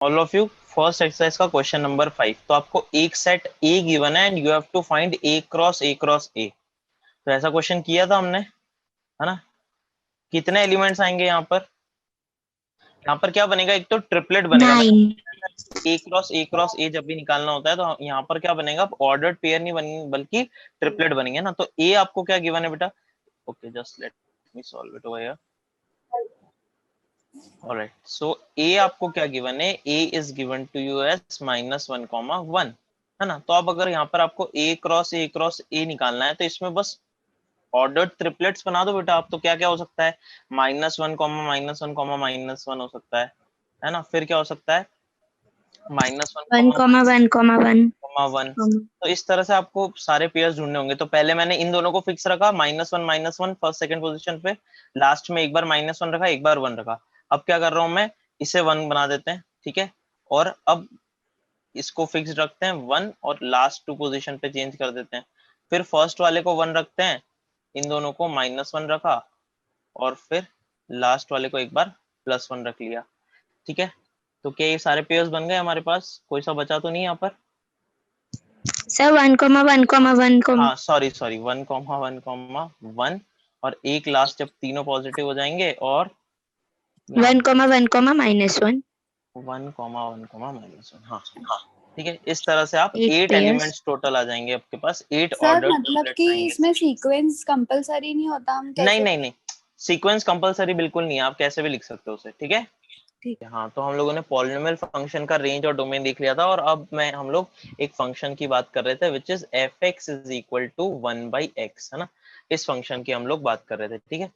All of you, first exercise का question number 5। तो आपको एक सेट ए गिवन है and you have to find A cross A cross A. तो ऐसा क्वेश्चन किया था हमने, है ना। कितने एलिमेंट्स आएंगे यहाँ पर? यहाँ पर क्या बनेगा, एक तो ट्रिपलेट बनेगा। मैं 9। ए क्रॉस ए जब भी निकालना होता है तो यहाँ पर क्या बनेगा, ऑर्डर्ड पेयर नहीं बनेंगे बल्कि ट्रिपलेट बनेंगे ना। तो ए आपको क्या गिवन है बेटा? Okay, just let me solve it over here. Alright, so A आपको क्या गिवन है? A is given to you as -1, 1, है ना। तो अब अगर यहाँ पर आपको ए क्रॉस ए निकालना है तो इसमें बस ऑर्डर्ड ट्रिपलेट्स बना दो बेटा। आप तो क्या क्या हो सकता है, -1, -1, -1 हो सकता है ना। फिर क्या हो सकता है, one -1, comma one comma one 1। तो इस तरह से आपको सारे पेयर्स ढूंढने होंगे। तो पहले मैंने इन दोनों को फिक्स रखा, -1, फर्स्ट सेकंड पोजीशन पे। लास्ट में एक बार -1 रखा, एक बार 1 रखा। अब क्या कर रहा हूं मैं, इसे 1 बना देते हैं, ठीक है। और अब इसको फिक्स रखते हैं 1 और लास्ट 2 पोजीशन पे चेंज कर देते हैं। फिर फर्स्ट वाले को 1 रखते हैं, इन दोनों को -1 रखा और फिर लास्ट वाले को एक बार +1 रख लिया, ठीक है। तो क्या ये सारे पेयर्स बन गए हमारे पास? कोई सा बचा तो नहीं यहाँ पर? सर 1,1,1 हाँ, सॉरी सॉरी, 1,1,1 और एक लास्ट, जब तीनों पॉजिटिव हो जाएंगे और यहाँ 1,1,-1। 1,1,-1। हाँ, ठीक है। इस तरह से आप 8 8 पेयर्स। एलिमेंट्स टोटल आ जाएंगे आपके पास, 8 सर ऑर्डर मतलब कि ट्रिपलेट्स आएंगे। इसमें सीक्वेंस कंपलसरी नहीं होता, हम नहीं कैसे? नहीं नहीं, सीक्वेंस कंपलसरी बिल्कुल नहीं है, आप कैसे भी लिख सकते हो उसे, ठीक है। ठीक। हाँ, तो हम लोगों ने पॉलिनोमियल फंक्शन का रेंज और डोमेन देख लिया था, और अब मैं हम लोग एक फंक्शन की बात कर रहे थे which is f(x) is equal to 1/x, है ना। इस फंक्शन की हम लोग बात कर रहे थे, ठीक है।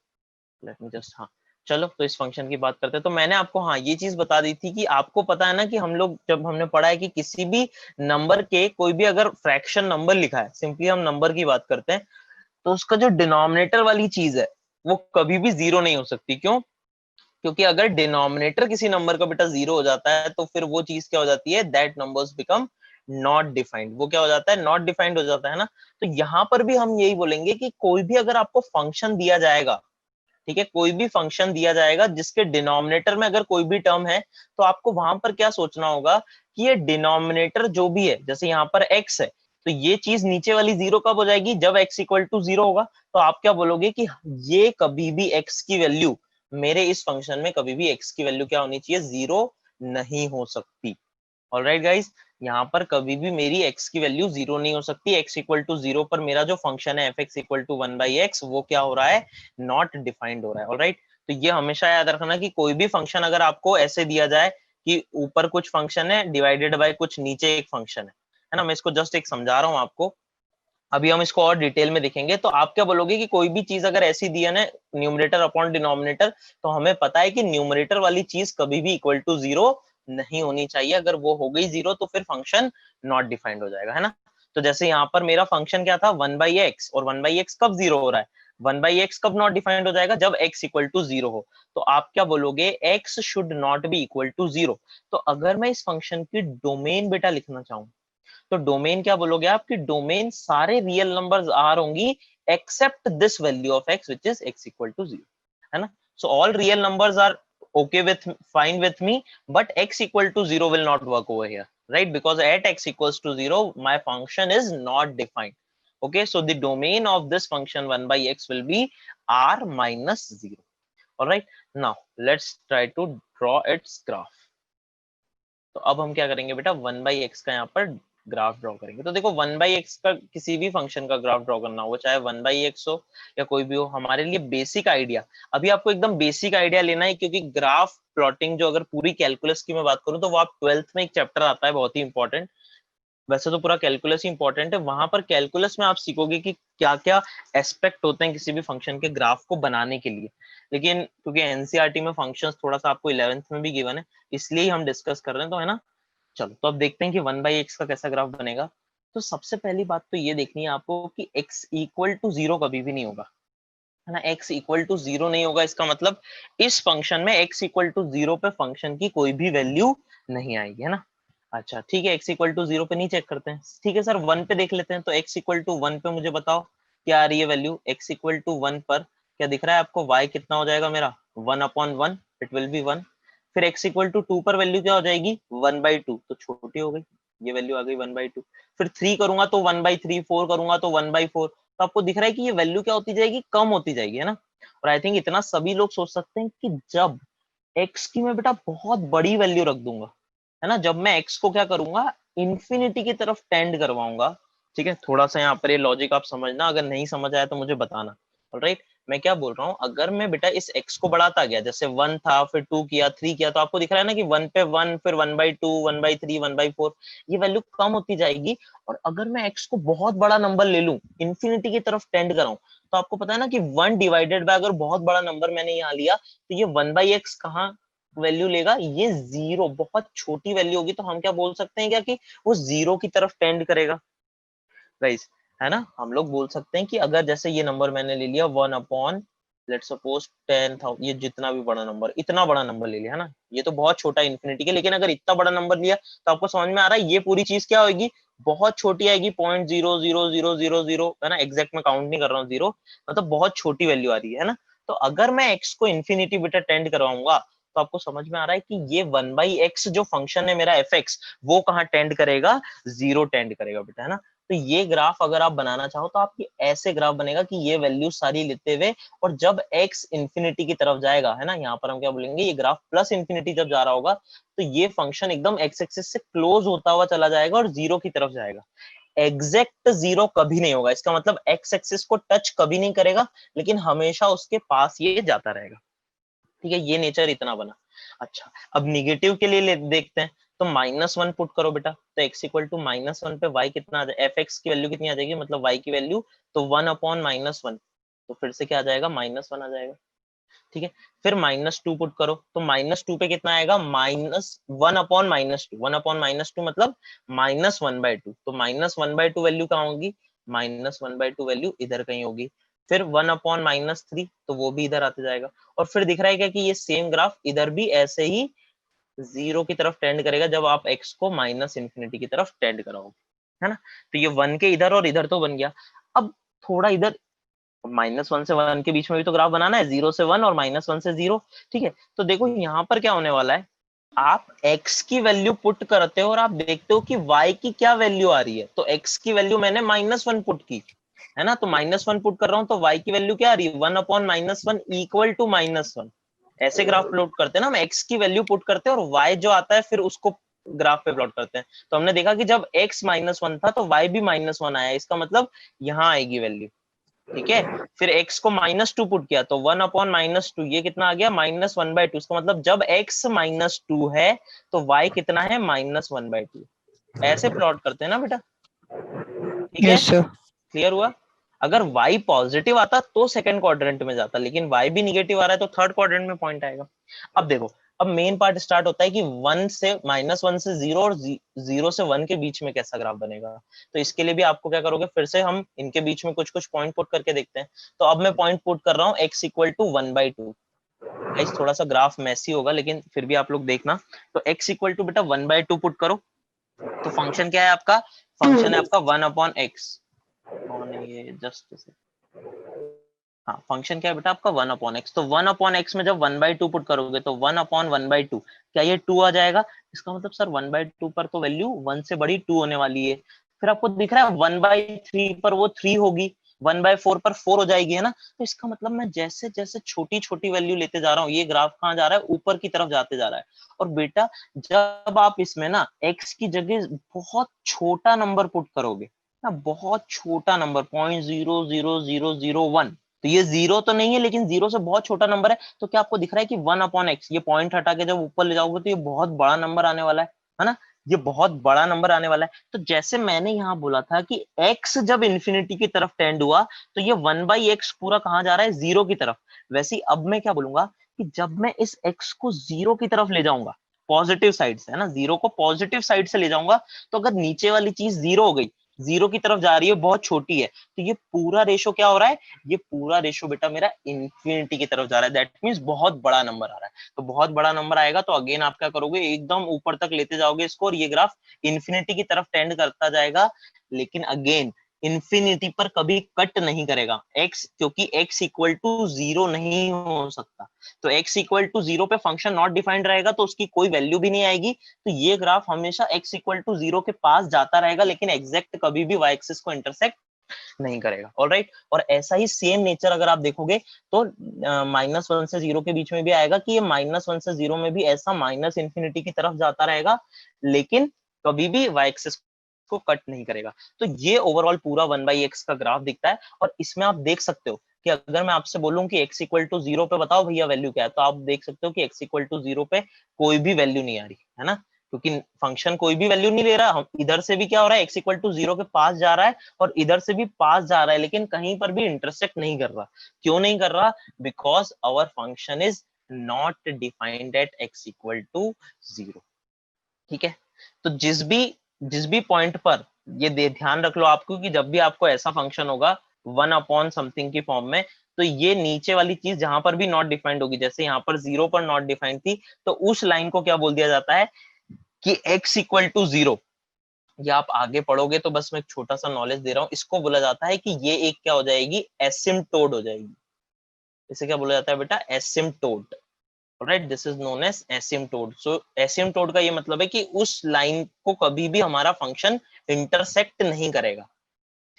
लेट मी जस्ट, हाँ, चलो तो इस फंक्शन की बात करते हैं। तो मैंने आपको हाँ ये चीज बता दी थी कि आपको पता है ना कि हम लोग जब हमने पढ़ा है कि किसी भी नंबर के कोई भी अगर फ्रैक्शन नंबर लिखा है, सिंपली हम नंबर की बात करते हैं, तो उसका जो डिनोमिनेटर वाली चीज है वो कभी भी जीरो नहीं हो सकती। क्यों? क्योंकि अगर डिनोमिनेटर किसी नंबर का बेटा जीरो हो जाता है तो फिर वो चीज क्या हो जाती है, that numbers become not defined. वो क्या हो जाता है, नॉट डिफाइंड हो जाता है ना। तो यहाँ पर भी हम यही बोलेंगे कि कोई भी अगर आपको फंक्शन दिया जाएगा, ठीक है, कोई भी फंक्शन दिया जाएगा जिसके डिनोमिनेटर में अगर कोई भी टर्म है, तो आपको वहां पर क्या सोचना होगा कि ये डिनोमिनेटर जो भी है, जैसे यहाँ पर x है, तो ये चीज नीचे वाली जीरो कब हो जाएगी, जब x इक्वल टू 0 होगा। तो आप क्या बोलोगे कि ये कभी भी x की वैल्यू, मेरे इस फंक्शन में कभी भी x की वैल्यू क्या होनी चाहिए, 0 नहीं हो सकती। ऑलराइट गाइस, यहाँ पर कभी भी मेरी x की वैल्यू 0 नहीं हो सकती। x इक्वल टू 0 पर मेरा जो फंक्शन है f(x) इक्वल टू 1/x, वो क्या हो रहा है, नॉट डिफाइंड हो रहा है। ऑलराइट, तो ये हमेशा याद रखना कि कोई भी फंक्शन अगर आपको ऐसे दिया जाए कि ऊपर कुछ फंक्शन है डिवाइडेड बाय कुछ नीचे एक फंक्शन है ना। मैं इसको जस्ट एक समझा रहा हूँ आपको, अभी हम इसको और डिटेल में देखेंगे। तो आप क्या बोलोगे कि कोई भी चीज अगर ऐसी दी है ना, न्यूमरेटर अपॉन डिनोमिनेटर, तो हमें पता है कि न्यूमरेटर वाली चीज कभी भी इक्वल टू 0 नहीं होनी चाहिए। अगर वो हो गई 0 तो फिर फंक्शन नॉट डिफाइंड हो जाएगा, है ना। तो जैसे यहाँ पर मेरा फंक्शन क्या था, 1/x, और 1/x कब 0 हो रहा है, 1/x कब नॉट डिफाइंड हो जाएगा, जब x इक्वल टू 0 हो। तो आप क्या बोलोगे, x should not be equal to 0। तो अगर मैं इस फंक्शन की डोमेन बेटा लिखना चाहूँ, तो डोमेन क्या बोलोगे आप, कि डोमेन सारे रियल नंबर्स आर होंगी except this value of x which is x equal to 0, है ना। So all real numbers are okay with fine with me, but x equal to 0 will not work over here, right? Because at x equals to 0 my function is not defined. Okay, so the domain of this function 1/x will be r minus 0. All right, now let's try to draw its graph. तो अब हम क्या करेंगे बेटा, 1/x का यहाँ पर graph draw करेंगे। तो देखो 1/x का किसी भी फंक्शन का ग्राफ ड्रॉ करना हो, चाहे 1/x हो या कोई भी हो, हमारे लिए बेसिक आइडिया, अभी आपको एकदम बेसिक आइडिया लेना है, क्योंकि ग्राफ प्लॉटिंग जो अगर पूरी कैलकुलस की मैं बात करूं तो वो आप 12th में एक चैप्टर आता है बहुत ही इंपॉर्टेंट। वैसे तो पूरा कैलकुलस ही इंपॉर्टेंट है, वहां पर कैलकुलस में आप सीखोगे कि क्या क्या एस्पेक्ट होते हैं किसी भी फंक्शन के ग्राफ को बनाने के लिए। लेकिन क्योंकि एनसीईआरटी में फंक्शंस थोड़ा सा आपको 11th में भी गिवन है, इसलिए हम डिस्कस कर रहे हैं, तो है ना। चलो तो अब देखते हैं कि 1/x का कैसा ग्राफ बनेगा। तो सबसे पहली बात तो ये देखनी है आपको कि x इक्वल टू 0 कभी भी नहीं होगा, है ना। x इक्वल टू 0 नहीं होगा, इसका मतलब इस फंक्शन में x इक्वल टू 0 पे फंक्शन की कोई भी वैल्यू नहीं आएगी, है ना। अच्छा ठीक है, x इक्वल टू 0 पे नहीं चेक करते हैं, ठीक है सर 1 पे देख लेते हैं। तो x इक्वल टू 1 पे मुझे बताओ क्या आ रही है वैल्यू, x इक्वल टू 1 पर क्या दिख रहा है आपको, y कितना हो जाएगा मेरा, 1/1, इट विल बी 1। फिर x इक्वल टू 2 पर वैल्यू क्या हो जाएगी 1/2, तो छोटी हो गई, ये वैल्यू आ गई 1/2। फिर 3 करूंगा तो 1/3, 4 करूंगा तो 1/4। तो आपको दिख रहा है कि ये वैल्यू क्या होती जाएगी, कम होती जाएगी, है ना। और आई थिंक इतना सभी लोग सोच सकते हैं कि जब x की मैं बेटा बहुत बड़ी वैल्यू रख दूंगा, है ना, जब मैं x को क्या करूंगा, इंफिनिटी की तरफ टेंड करवाऊंगा। ठीक है, थोड़ा सा यहाँ पर ये लॉजिक आप समझना, अगर नहीं समझ आया तो मुझे बताना। ऑलराइट, मैं क्या बोल रहा हूँ, अगर मैं बेटा इस x को बढ़ाता गया, जैसे 1 था, फिर 2 किया, 3 किया, तो आपको दिख रहा है ना कि 1 पे 1, फिर 1/2, 1/3, 1/4, ये वैल्यू कम होती जाएगी। और अगर मैं x को बहुत बड़ा नंबर ले लूं, इंफिनिटी की तरफ टेंड कराऊं, तो आपको पता है ना कि 1 डिवाइडेड बाय, अगर बहुत बड़ा नंबर मैंने यहाँ लिया, तो ये 1/x कहाँ वैल्यू लेगा, ये 0, बहुत छोटी वैल्यू होगी। तो हम क्या बोल सकते हैं क्या, कि वो 0 की तरफ टेंड करेगा गाइस, है ना। हम लोग बोल सकते हैं कि अगर जैसे ये नंबर मैंने ले लिया 1 अपॉन लेट्स सपोज 10,000, ये जितना भी बड़ा नंबर, इतना बड़ा नंबर ले लिया, है ना, ये तो बहुत छोटा इंफिनिटी के, लेकिन अगर इतना बड़ा नंबर लिया तो आपको समझ में आ रहा है ये पूरी चीज क्या होगी, बहुत छोटी आएगी, 0.00000, है ना, एग्जैक्ट मैं काउंट नहीं कर रहा हूँ, 0 मतलब बहुत छोटी वैल्यू आ रही है ना। तो अगर मैं एक्स को इन्फिनिटी बेटा टेंड करवाऊंगा, तो आपको समझ में आ रहा है कि ये 1/x जो फंक्शन है मेरा fx, वो कहाँ टेंड करेगा, 0 टेंड करेगा बेटा, है ना। तो ये ग्राफ अगर आप बनाना चाहो तो आपकी ऐसे ग्राफ बनेगा कि ये वैल्यू सारी लेते हुए, और जब x इंफिनिटी की तरफ जाएगा, है ना, यहाँ पर हम क्या बोलेंगे, ये ग्राफ प्लस इंफिनिटी जब जा रहा होगा, तो ये फंक्शन एकदम x एक्सिस से क्लोज होता हुआ चला जाएगा और 0 की तरफ जाएगा। एग्जैक्ट 0 कभी नहीं होगा, इसका मतलब x एक्सिस को टच कभी नहीं करेगा, लेकिन हमेशा उसके पास ये जाता रहेगा। ठीक है, ये नेचर इतना बना। अच्छा, अब निगेटिव के लिए देखते हैं, तो -1 पुट करो बेटा, तो x इक्वल टू -1 पे y कितना आ जाएगा, fx की वैल्यू कितनी आ जाएगी, मतलब y की वैल्यू, तो 1 अपॉन -1, तो फिर से क्या आ जाएगा, -1 आ जाएगा। ठीक है, फिर -2 पुट करो, तो -2 पे कितना आएगा, -1 अपॉन -2, 1 अपॉन -2 मतलब -1/2, तो -1/2 वैल्यू कहाँ होगी, -1/2 वैल्यू इधर कहीं होगी। फिर 1 अपॉन -3, तो वो भी इधर आते जाएगा। और फिर दिख रहा है क्या कि ये सेम ग्राफ इधर भी ऐसे ही 0 की तरफ टेंड करेगा, जब आप x को माइनस इंफिनिटी की तरफ टेंड कराओगे, है ना। तो ये 1 के इधर और इधर तो बन गया। अब थोड़ा इधर -1 से 1 के बीच में भी तो ग्राफ बनाना है, 0 से 1 और -1 से 0। ठीक है, तो देखो यहाँ पर क्या होने वाला है, आप x की वैल्यू पुट करते हो और आप देखते हो कि y की क्या वैल्यू आ रही है। तो x की वैल्यू मैंने -1 पुट की, है ना, तो -1 पुट कर रहा हूँ, तो y की वैल्यू क्या आ रही है, 1 अपॉन -1 इक्वल टू -1। ऐसे ग्राफ प्लॉट करते हैं ना, हम x की वैल्यू पुट करते हैं और y जो आता है फिर उसको ग्राफ पे प्लॉट करते हैं। तो हमने देखा कि जब x -1 था तो y भी -1 आया, इसका मतलब यहाँ आएगी वैल्यू। ठीक है, फिर x को -2 पुट किया, तो 1 अपॉन -2, ये कितना आ गया, -1/2, इसका मतलब जब x -2 है तो y कितना है, -1/2। ऐसे प्लॉट करते हैं ना बेटा, ठीक है, यस सर। क्लियर हुआ। अगर y पॉजिटिव आता तो सेकंड क्वाड्रेंट में जाता, लेकिन y भी निगेटिव आ रहा है तो थर्ड क्वाड्रेंट में पॉइंट आएगा। अब देखो, अब मेन पार्ट स्टार्ट होता है कि 1 से -1 से 0 और 0 से 1 के बीच में कैसा ग्राफ बनेगा। तो इसके लिए भी आपको क्या करोगे, फिर से हम इनके बीच में कुछ कुछ पॉइंट पुट करके देखते हैं। तो अब मैं पॉइंट पुट कर रहा हूँ x इक्वल टू 1/2। गाइस थोड़ा सा ग्राफ मैसी होगा, लेकिन फिर भी आप लोग देखना। तो x इक्वल टू बेटा 1/2 पुट करो, तो फंक्शन क्या है आपका, फंक्शन है आपका 1 अपॉन x। कौन है ये, जस्ट हाँ, फंक्शन क्या है बेटा आपका 1 अपॉन एक्स। तो 1 अपॉन एक्स में जब 1/2 पुट करोगे तो 1 अपॉन 1/2, क्या ये 2 आ जाएगा। इसका मतलब सर 1/2 पर तो वैल्यू 1 से बड़ी 2 होने वाली है। फिर आपको दिख रहा है 1/3 पर वो 3 होगी, 1/4 पर 4 हो जाएगी, है ना। तो इसका मतलब मैं जैसे जैसे छोटी छोटी वैल्यू लेते जा रहा हूँ, ये ग्राफ कहाँ जा रहा है, ऊपर की तरफ जाते जा रहा है। और बेटा जब आप इसमें ना एक्स की जगह बहुत छोटा नंबर पुट करोगे ना, बहुत छोटा नंबर 0.00001, तो ये 0 तो नहीं है, लेकिन 0 से बहुत छोटा नंबर है, तो क्या आपको दिख रहा है कि 1 अपॉन एक्स, ये पॉइंट हटा के जब ऊपर ले जाओगे तो ये बहुत बड़ा नंबर आने वाला है ना, ये बहुत बड़ा नंबर आने वाला है। तो जैसे मैंने यहाँ बोला था कि x जब इंफिनिटी की तरफ टेंड हुआ, तो ये 1/x पूरा कहाँ जा रहा है, 0 की तरफ। वैसे ही अब मैं क्या बोलूंगा कि जब मैं इस x को 0 की तरफ ले जाऊंगा, पॉजिटिव साइड से, है ना, 0 को पॉजिटिव साइड से ले जाऊंगा, तो अगर नीचे वाली चीज 0 हो गई, 0 की तरफ जा रही है, बहुत छोटी है, तो ये पूरा रेशो क्या हो रहा है, ये पूरा रेशो बेटा मेरा इंफिनिटी की तरफ जा रहा है। दैट मींस बहुत बड़ा नंबर आ रहा है। तो बहुत बड़ा नंबर आएगा तो अगेन आप क्या करोगे, एकदम ऊपर तक लेते जाओगे इसको, और ये ग्राफ इंफिनिटी की तरफ टेंड करता जाएगा। लेकिन अगेन इंफिनिटी पर कभी कट नहीं करेगा x, क्योंकि x इक्वल टू 0 नहीं हो सकता। तो x इक्वल टू 0 पे फंक्शन नॉट डिफाइंड रहेगा तो उसकी कोई वैल्यू भी नहीं आएगी। तो ये ग्राफ हमेशा x इक्वल टू 0 के पास जाता रहेगा, लेकिन एग्जैक्ट कभी भी y एक्सिस को इंटरसेक्ट नहीं करेगा। ऑलराइट, और ऐसा ही सेम नेचर अगर आप देखोगे तो -1 से 0 के बीच में भी आएगा कि ये -1 से 0 में भी ऐसा माइनस इंफिनिटी की तरफ जाता रहेगा, लेकिन कभी भी y एक्सिस को कट नहीं करेगा। तो ये ओवरऑल पूरा 1/x का ग्राफ दिखता है। और इसमें आप देख सकते हो कि अगर मैं आपसे बोलूं कि x इक्वल टू 0 पे बताओ भैया वैल्यू क्या है, तो आप देख सकते हो कि x इक्वल टू 0 पे कोई भी वैल्यू नहीं आ रही है ना, क्योंकि फंक्शन कोई भी वैल्यू नहीं ले रहा। हम इधर से भी क्या हो रहा है, x इक्वल टू 0 के पास जा रहा है और इधर से भी पास जा रहा है, लेकिन कहीं पर भी इंटरसेक्ट नहीं कर रहा। क्यों नहीं कर रहा? Because our function is not defined at x equal to 0। ठीक है, तो जिस भी पॉइंट पर ये ध्यान रख लो आपको कि जब भी आपको ऐसा फंक्शन होगा 1 अपॉन समथिंग की फॉर्म में, तो ये नीचे वाली चीज जहां पर भी नॉट डिफाइंड होगी, जैसे यहाँ पर 0 पर नॉट डिफाइंड थी, तो उस लाइन को क्या बोल दिया जाता है कि x इक्वल टू 0। ये आप आगे पढ़ोगे तो बस मैं एक छोटा सा नॉलेज दे रहा हूँ, इसको बोला जाता है कि ये एक क्या हो जाएगी, एसिम्प्टोट हो जाएगी। इसे क्या बोला जाता है बेटा? Asymptote. Right, this is known as asymptote. So asymptote का ये मतलब है कि उस लाइन को कभी भी हमारा फंक्शन इंटरसेक्ट नहीं करेगा।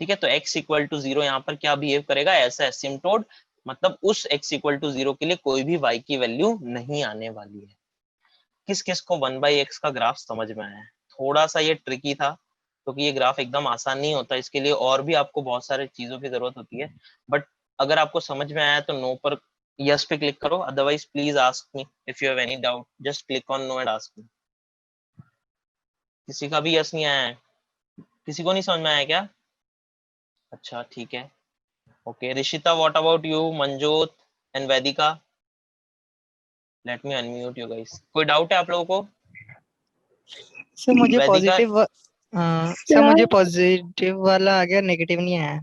ठीक है, तो x इक्वल टू 0 यहाँ पर क्या बिहेव करेगा, ऐसा एसिम्प्टोट, मतलब उस x इक्वल टू 0 के लिए कोई भी y की वैल्यू नहीं आने वाली है। किस किस को 1/x का ग्राफ समझ में आया है? थोड़ा सा ये ट्रिकी था क्योंकि ये ग्राफ एकदम आसान नहीं होता, इसके लिए और भी आपको बहुत सारे चीजों की जरूरत होती है। बट अगर आपको समझ में आया तो नो पर यस पे क्लिक करो, otherwise please ask me if you have any doubt, just click on no and ask me. किसी का भी यस नहीं आया है? किसी को नहीं समझ में आया क्या? अच्छा ठीक है, okay. Rishita, what about you? Manjot and Vaidika, late me unmute you guys. कोई डाउट है आप लोगों को? सर मुझे वैदिका, पॉजिटिव वाला आ गया, नेगेटिव नहीं आया।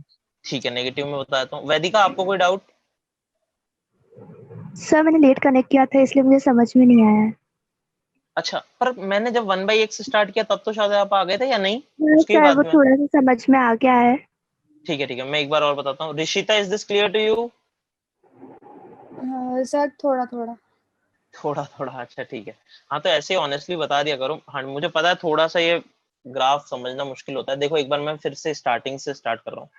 ठीक है, नेगेटिव में बताता हूँ। वैदिका, आपको कोई डाउट? सर मैंने लेट कनेक्ट किया था इसलिए मुझे समझ में नहीं आया है। अच्छा, पर मैंने जब 1/x स्टार्ट किया तब तो शायद आप आ गए थे या नहीं? उसके सर बाद वो में थोड़ा सा समझ में आ गया है। ठीक है, मैं एक बार और बताता हूँ। Rishita, is this clear to you? Sir थोड़ा थोड़ा। थोड़ा थोड़ा, अच्छा ठीक है। हाँ, तो ऐसे ऑनेस्टली बता दिया करो। हाँ, मुझे पता है थोड़ा सा ये ग्राफ समझना मुश्किल होता है। देखो एक बार मैं फिर से स्टार्टिंग से स्टार्ट कर रहा हूँ,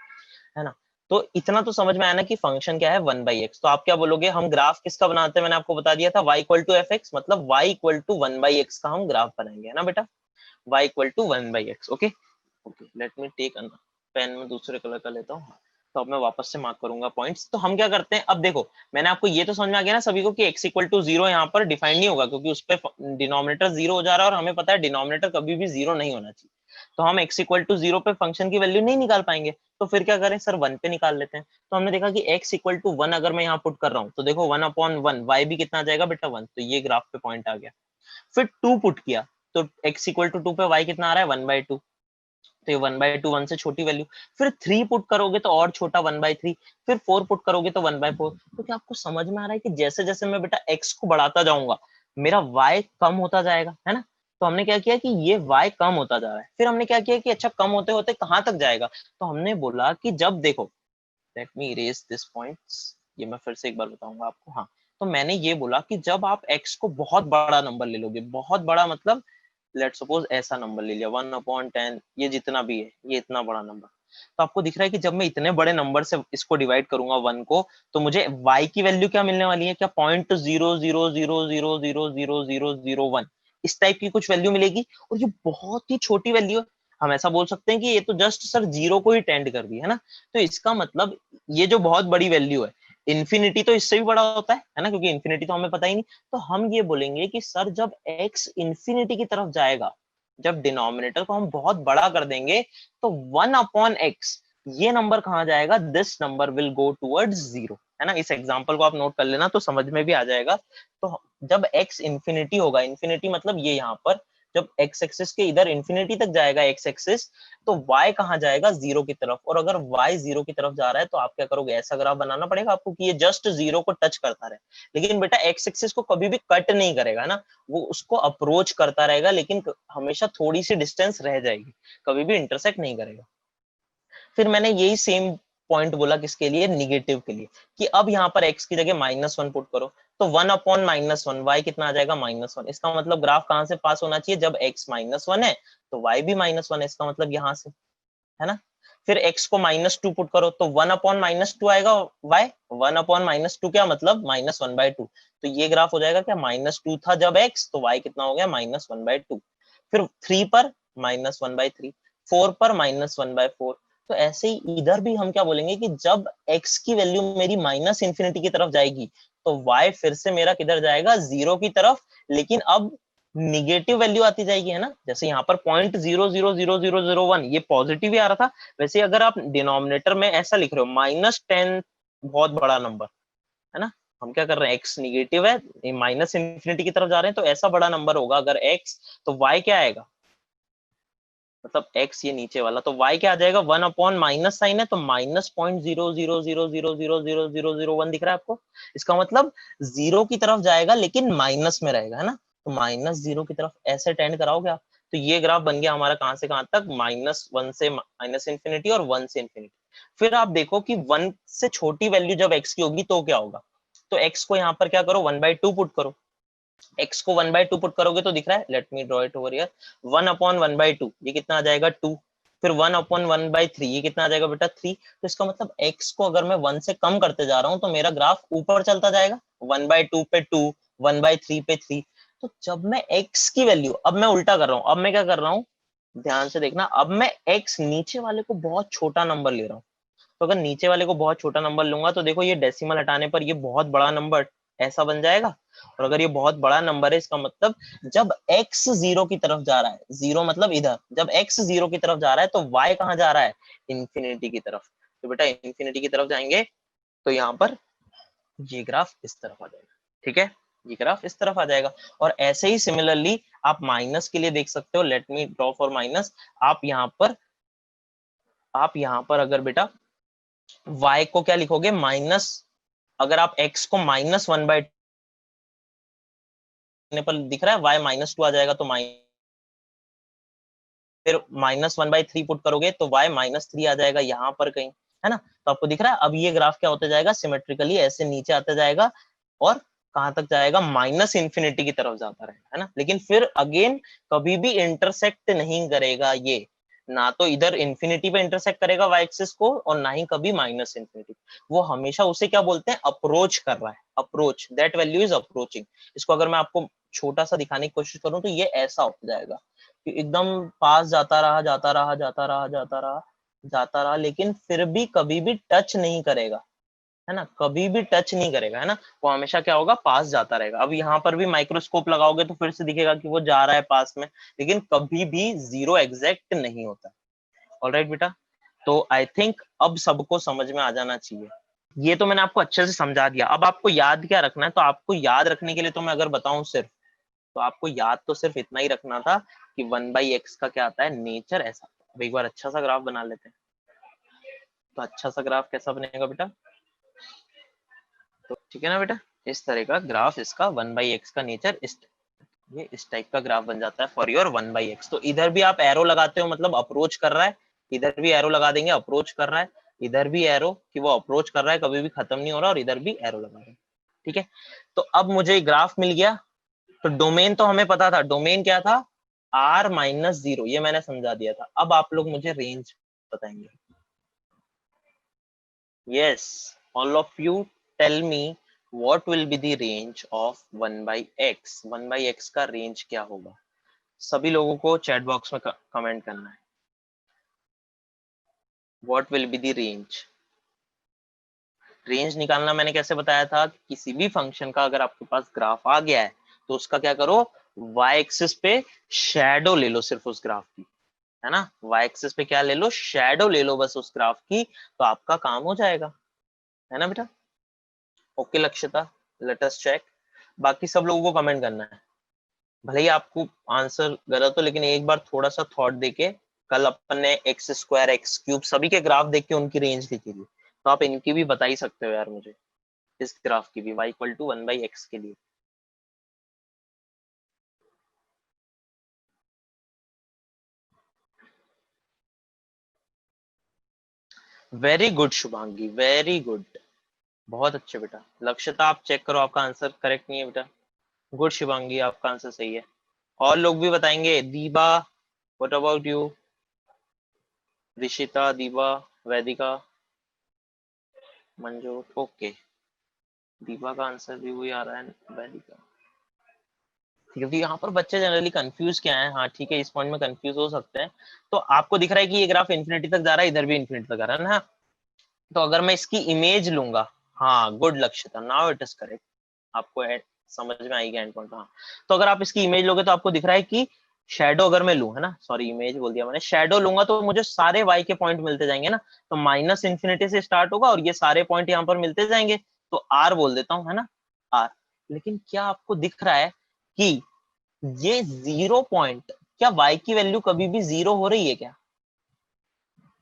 है ना। तो इतना तो समझ में आया ना कि फंक्शन क्या है 1/x। तो आप क्या बोलोगे, हम ग्राफ किसका बनाते हैं? मैंने आपको बता दिया था y equal to F X, मतलब y इक्वल टू 1/x का हम ग्राफ बनाएंगे, है ना बेटा। y equal to 1/x। Okay okay, let me take pen में दूसरे कलर का लेता हूँ। तो अब मैं वापस से मार्क करूंगा पॉइंट्स। तो हम क्या करते हैं, अब देखो मैंने आपको ये तो समझ में आ गया ना सभी को कि x इक्वल टू 0 यहाँ पर डिफाइंड नहीं होगा, क्योंकि उस पर डिनोमिनेटर 0 हो जा रहा है और हमें पता है डिनोमिनेटर कभी भी 0 नहीं होना चाहिए। तो हम x इक्वल टू 0 पे फंक्शन की वैल्यू नहीं निकाल पाएंगे, तो फिर क्या करें सर, 1 पे निकाल लेते हैं। तो हमने देखा कि x इक्वल टू 1 अगर मैं यहाँ पुट कर रहा हूँ तो देखो 1 अपॉन 1, y भी कितना आ जाएगा बेटा 1। तो ये ग्राफ पे पॉइंट आ गया। फिर 2 पुट किया तो x इक्वल टू 2 पे y कितना आ रहा है 1/2, तो ये 1/2 1 से छोटी वैल्यू। फिर 3 पुट करोगे तो और छोटा 1/3। फिर 4 पुट करोगे तो 1/4। तो क्या आपको समझ में आ रहा है कि जैसे जैसे मैं बेटा x को बढ़ाता जाऊंगा मेरा y कम होता जाएगा, है ना। तो हमने क्या किया कि ये y कम होता जा रहा है। फिर हमने क्या किया कि अच्छा कम होते होते कहां तक जाएगा, तो हमने बोला कि जब देखो, let me erase this points, ये मैं फिर से एक बार बताऊंगा आपको। हाँ, तो मैंने ये बोला कि जब आप x को बहुत बड़ा नंबर ले लोगे, बहुत बड़ा मतलब लेट सपोज ऐसा नंबर ले लिया 1/10, ये जितना भी है ये इतना बड़ा नंबर, तो आपको दिख रहा है कि जब मैं इतने बड़े नंबर से इसको डिवाइड करूंगा 1 को, तो मुझे y की वैल्यू क्या मिलने वाली है, क्या 0.000000001 इस टाइप की कुछ वैल्यू मिलेगी। और ये बहुत ही छोटी वैल्यू है, हम ऐसा बोल सकते हैं कि ये तो जस्ट सर 0 को ही टेंड कर दी, है ना। तो इसका मतलब ये जो बहुत बड़ी वैल्यू है, इन्फिनिटी तो इससे भी बड़ा होता है ना, क्योंकि इन्फिनिटी तो हमें पता ही नहीं। तो हम ये बोलेंगे कि सर जब x इंफिनिटी की तरफ जाएगा, जब डिनोमिनेटर को हम बहुत बड़ा कर देंगे, तो 1/x ये नंबर कहां जाएगा, this number will go towards 0, है ना। इस एग्जांपल को आप नोट कर लेना तो समझ में भी आ जाएगा। तो जब x इंफिनिटी होगा, इंफिनिटी मतलब ये यहाँ पर जब x एक्सिस के इधर इंफिनिटी तक जाएगा x एक्सिस, तो y कहां जाएगा 0 की तरफ। और अगर y 0 की तरफ जा रहा है तो आप क्या करोगे, ऐसा ग्राफ बनाना पड़ेगा आपको कि ये जस्ट 0 को टच करता रहे। लेकिन बेटा x एक्सिस को कभी भी कट नहीं करेगा ना, वो उसको अप्रोच करता रहेगा, लेकिन हमेशा थोड़ी सी डिस्टेंस रह जाएगी, कभी भी इंटरसेक्ट नहीं करेगा। फिर मैंने यही सेम पॉइंट बोला किसके लिए, निगेटिव के लिए, कि अब यहाँ पर x की जगह -1 पुट करो, तो 1/-1, y कितना आ जाएगा -1। इसका मतलब ग्राफ कहाँ से पास होना चाहिए, जब x -1 है तो y भी -1 है, इसका मतलब यहाँ से, है ना। फिर x को -2 पुट करो तो 1/-2 आएगा y, 1/-2 क्या मतलब -1/2, तो ये ग्राफ हो जाएगा क्या, -2 था जब x, तो y कितना हो गया -1/2। फिर 3 पर -1/3, 4 पर -1/4। तो ऐसे ही इधर भी हम क्या बोलेंगे कि जब x की वैल्यू मेरी -इंफिनिटी की तरफ जाएगी तो y फिर से मेरा किधर जाएगा, 0 की तरफ, लेकिन अब निगेटिव वैल्यू आती जाएगी, है ना। जैसे यहाँ पर 0.000001 ये पॉजिटिव ही आ रहा था, वैसे अगर आप डिनोमिनेटर में ऐसा लिख रहे हो -10, बहुत बड़ा नंबर, है ना। हम क्या कर रहे हैं, x निगेटिव है, माइनस इंफिनिटी की तरफ जा रहे हैं, तो ऐसा बड़ा नंबर होगा अगर x, तो y क्या आएगा, मतलब x ये नीचे वाला, तो y क्या आ जाएगा, 1 माइनस साइन है तो -0.00000001 दिख रहा है आपको। इसका मतलब 0 की तरफ जाएगा लेकिन माइनस में रहेगा, है ना। तो -0 की तरफ ऐसे टेंड कराओगे आप, तो ये ग्राफ बन गया हमारा कहां से कहां तक, -1 से -इंफिनिटी और 1 से इंफिनिटी। फिर आप देखो कि 1 से छोटी वैल्यू जब x की होगी तो क्या होगा, तो x को यहाँ पर क्या करो, 1/2 पुट करो। x को 1/2 पुट करोगे तो दिख रहा है, late me draw it over here, 1/1/2 ये कितना आ जाएगा 2, फिर 1/1/3 ये कितना आ जाएगा बेटा 3। तो इसका मतलब x को अगर मैं 1 से कम करते जा रहा हूं तो मेरा ग्राफ ऊपर चलता जाएगा, 1/2 पे 2, 1/3 पे 3। तो जब मैं x की वैल्यू, अब मैं उल्टा कर रहा हूं, अब मैं क्या कर रहा हूं, ध्यान से देखना, अब मैं x नीचे वाले को बहुत छोटा नंबर ले रहा हूँ। तो अगर नीचे वाले को बहुत छोटा नंबर लूंगा तो देखो ये डेसिमल हटाने पर ये बहुत बड़ा नंबर ऐसा बन जाएगा, और अगर ये बहुत बड़ा नंबर है इसका मतलब जब x 0 की तरफ जा रहा है, 0 मतलब इधर, जब x 0 की तरफ जा रहा है तो y कहाँ जा रहा है, इंफिनिटी की तरफ। तो बेटा इंफिनिटी की तरफ जाएंगे तो यहाँ पर ये ग्राफ इस तरफ आ जाएगा, ठीक है, ये ग्राफ इस तरफ आ जाएगा। और ऐसे ही सिमिलरली आप माइनस के लिए देख सकते हो, late me draw for minus. आप यहाँ पर अगर बेटा y को क्या लिखोगे, माइनस, अगर आप x को -1/2 पर दिख रहा है y -2 आ जाएगा, तो फिर -1/3 पुट करोगे तो y -3 आ जाएगा यहाँ पर कहीं, है ना। तो आपको दिख रहा है अब ये ग्राफ क्या होता जाएगा, सिमेट्रिकली ऐसे नीचे आता जाएगा और कहां तक जाएगा, माइनस इंफिनिटी की तरफ जाता रहेगा, है ना। लेकिन फिर अगेन कभी भी इंटरसेक्ट नहीं करेगा ये, ना तो इधर इंफिनिटी पे इंटरसेक्ट करेगा y एक्सिस को और ना ही कभी माइनस इंफिनिटी। वो हमेशा उसे क्या बोलते हैं, अप्रोच कर रहा है, approach, that value is approaching. इसको अगर मैं आपको छोटा सा दिखाने की कोशिश करूं तो ये ऐसा हो जाएगा कि एकदम पास जाता रहा जाता रहा जाता रहा जाता रहा जाता रहा, लेकिन फिर भी कभी भी टच नहीं करेगा, है ना, कभी भी टच नहीं करेगा, है ना। वो हमेशा क्या होगा, पास जाता रहेगा। अब यहाँ पर भी माइक्रोस्कोप लगाओगे तो फिर से दिखेगा कि वो जा रहा है पास में, लेकिन कभी भी 0 एग्जैक्ट नहीं होता। ऑलराइट बेटा, तो आई थिंक अब सबको समझ में आ जाना चाहिए। ये तो मैंने आपको अच्छे से समझा दिया। अब आपको याद क्या रखना है, तो आपको याद रखने के लिए तो मैं अगर बताऊं सिर्फ, तो आपको याद तो सिर्फ इतना ही रखना था कि 1/x का क्या आता है, नेचर ऐसा। अब एक बार अच्छा सा ग्राफ बना लेते हैं। तो अच्छा सा ग्राफ कैसा बनेगा बेटा, तो ठीक है ना बेटा, इस तरह का ग्राफ इसका 1/x का नेचर ये इस टाइप का ग्राफ बन जाता है फॉर योर 1/x। तो इधर भी आप एरो लगाते हो मतलब अप्रोच कर रहा है, इधर भी एरो लगा देंगे अप्रोच कर रहा है, इधर भी एरो कि वो अप्रोच कर रहा है, कभी भी खत्म नहीं हो रहा, और इधर भी एरो लगा रहे हैं, ठीक है। तो अब मुझे ग्राफ मिल गया, तो डोमेन तो हमें पता था, डोमेन क्या था, r-0, ये मैंने समझा दिया था। अब आप लोग मुझे रेंज बताएंगे। Yes, all of you tell me what will be the range of 1/x, 1/x का रेंज क्या होगा। सभी लोगों को चैट बॉक्स में कमेंट करना है, what will be the range. Range निकालना मैंने कैसे बताया था, किसी भी फंक्शन का अगर आपके पास ग्राफ आ गया है तो उसका क्या करो, y एक्सिस पे शैडो ले लो सिर्फ उस ग्राफ की, है ना। y एक्सिस पे क्या ले लो, शैडो ले लो बस उस ग्राफ की, तो आपका काम हो जाएगा, है ना बेटा। Okay Lakshyata, let us check. बाकी सब लोगों को कमेंट करना है, भले ही आपको आंसर गलत हो, लेकिन एक बार थोड़ा सा थॉट देके, कल अपन ने x² x³ सभी के ग्राफ देख के उनकी रेंज लिखी थी, तो आप इनकी भी बता ही सकते हो यार मुझे, इस ग्राफ की भी y = 1/x के लिए। Very good Shubhangi, very good, बहुत अच्छे बेटा। लक्ष्यता आप चेक करो, आपका आंसर करेक्ट नहीं है बेटा। गुड शिवांगी, आपका आंसर सही है। और लोग भी बताएंगे। दीबा, व्हाट अबाउट यू? ऋषिता, दीबा, वैदिका, मंजूर, ओके। दीपा का आंसर भी वही आ रहा है, वैदिका। क्योंकि यहाँ पर बच्चे जनरली कंफ्यूज क्या है, हाँ ठीक है, इस पॉइंट में कंफ्यूज हो सकते हैं। तो आपको दिख रहा है कि ये ग्राफ इन्फिनिटी तक जा रहा है, इधर भी इन्फिनिटी तक जा रहा है ना। तो अगर मैं इसकी इमेज लूंगा, हाँ good Lakshyata, now it is correct. आपको समझ में आएगा एंड पॉइंट। हाँ, तो अगर आप इसकी इमेज लोगे तो आपको दिख रहा है कि शेडो अगर मैं लूं, है ना, सॉरी इमेज बोल दिया मैंने, शेडो लूंगा तो मुझे सारे y के पॉइंट मिलते जाएंगे ना। तो माइनस इन्फिनिटी से स्टार्ट होगा और ये सारे पॉइंट यहाँ पर मिलते जाएंगे। तो r बोल देता हूँ, है ना, r। लेकिन क्या आपको दिख रहा है कि ये 0 पॉइंट, क्या y की वैल्यू कभी भी 0 हो रही है क्या?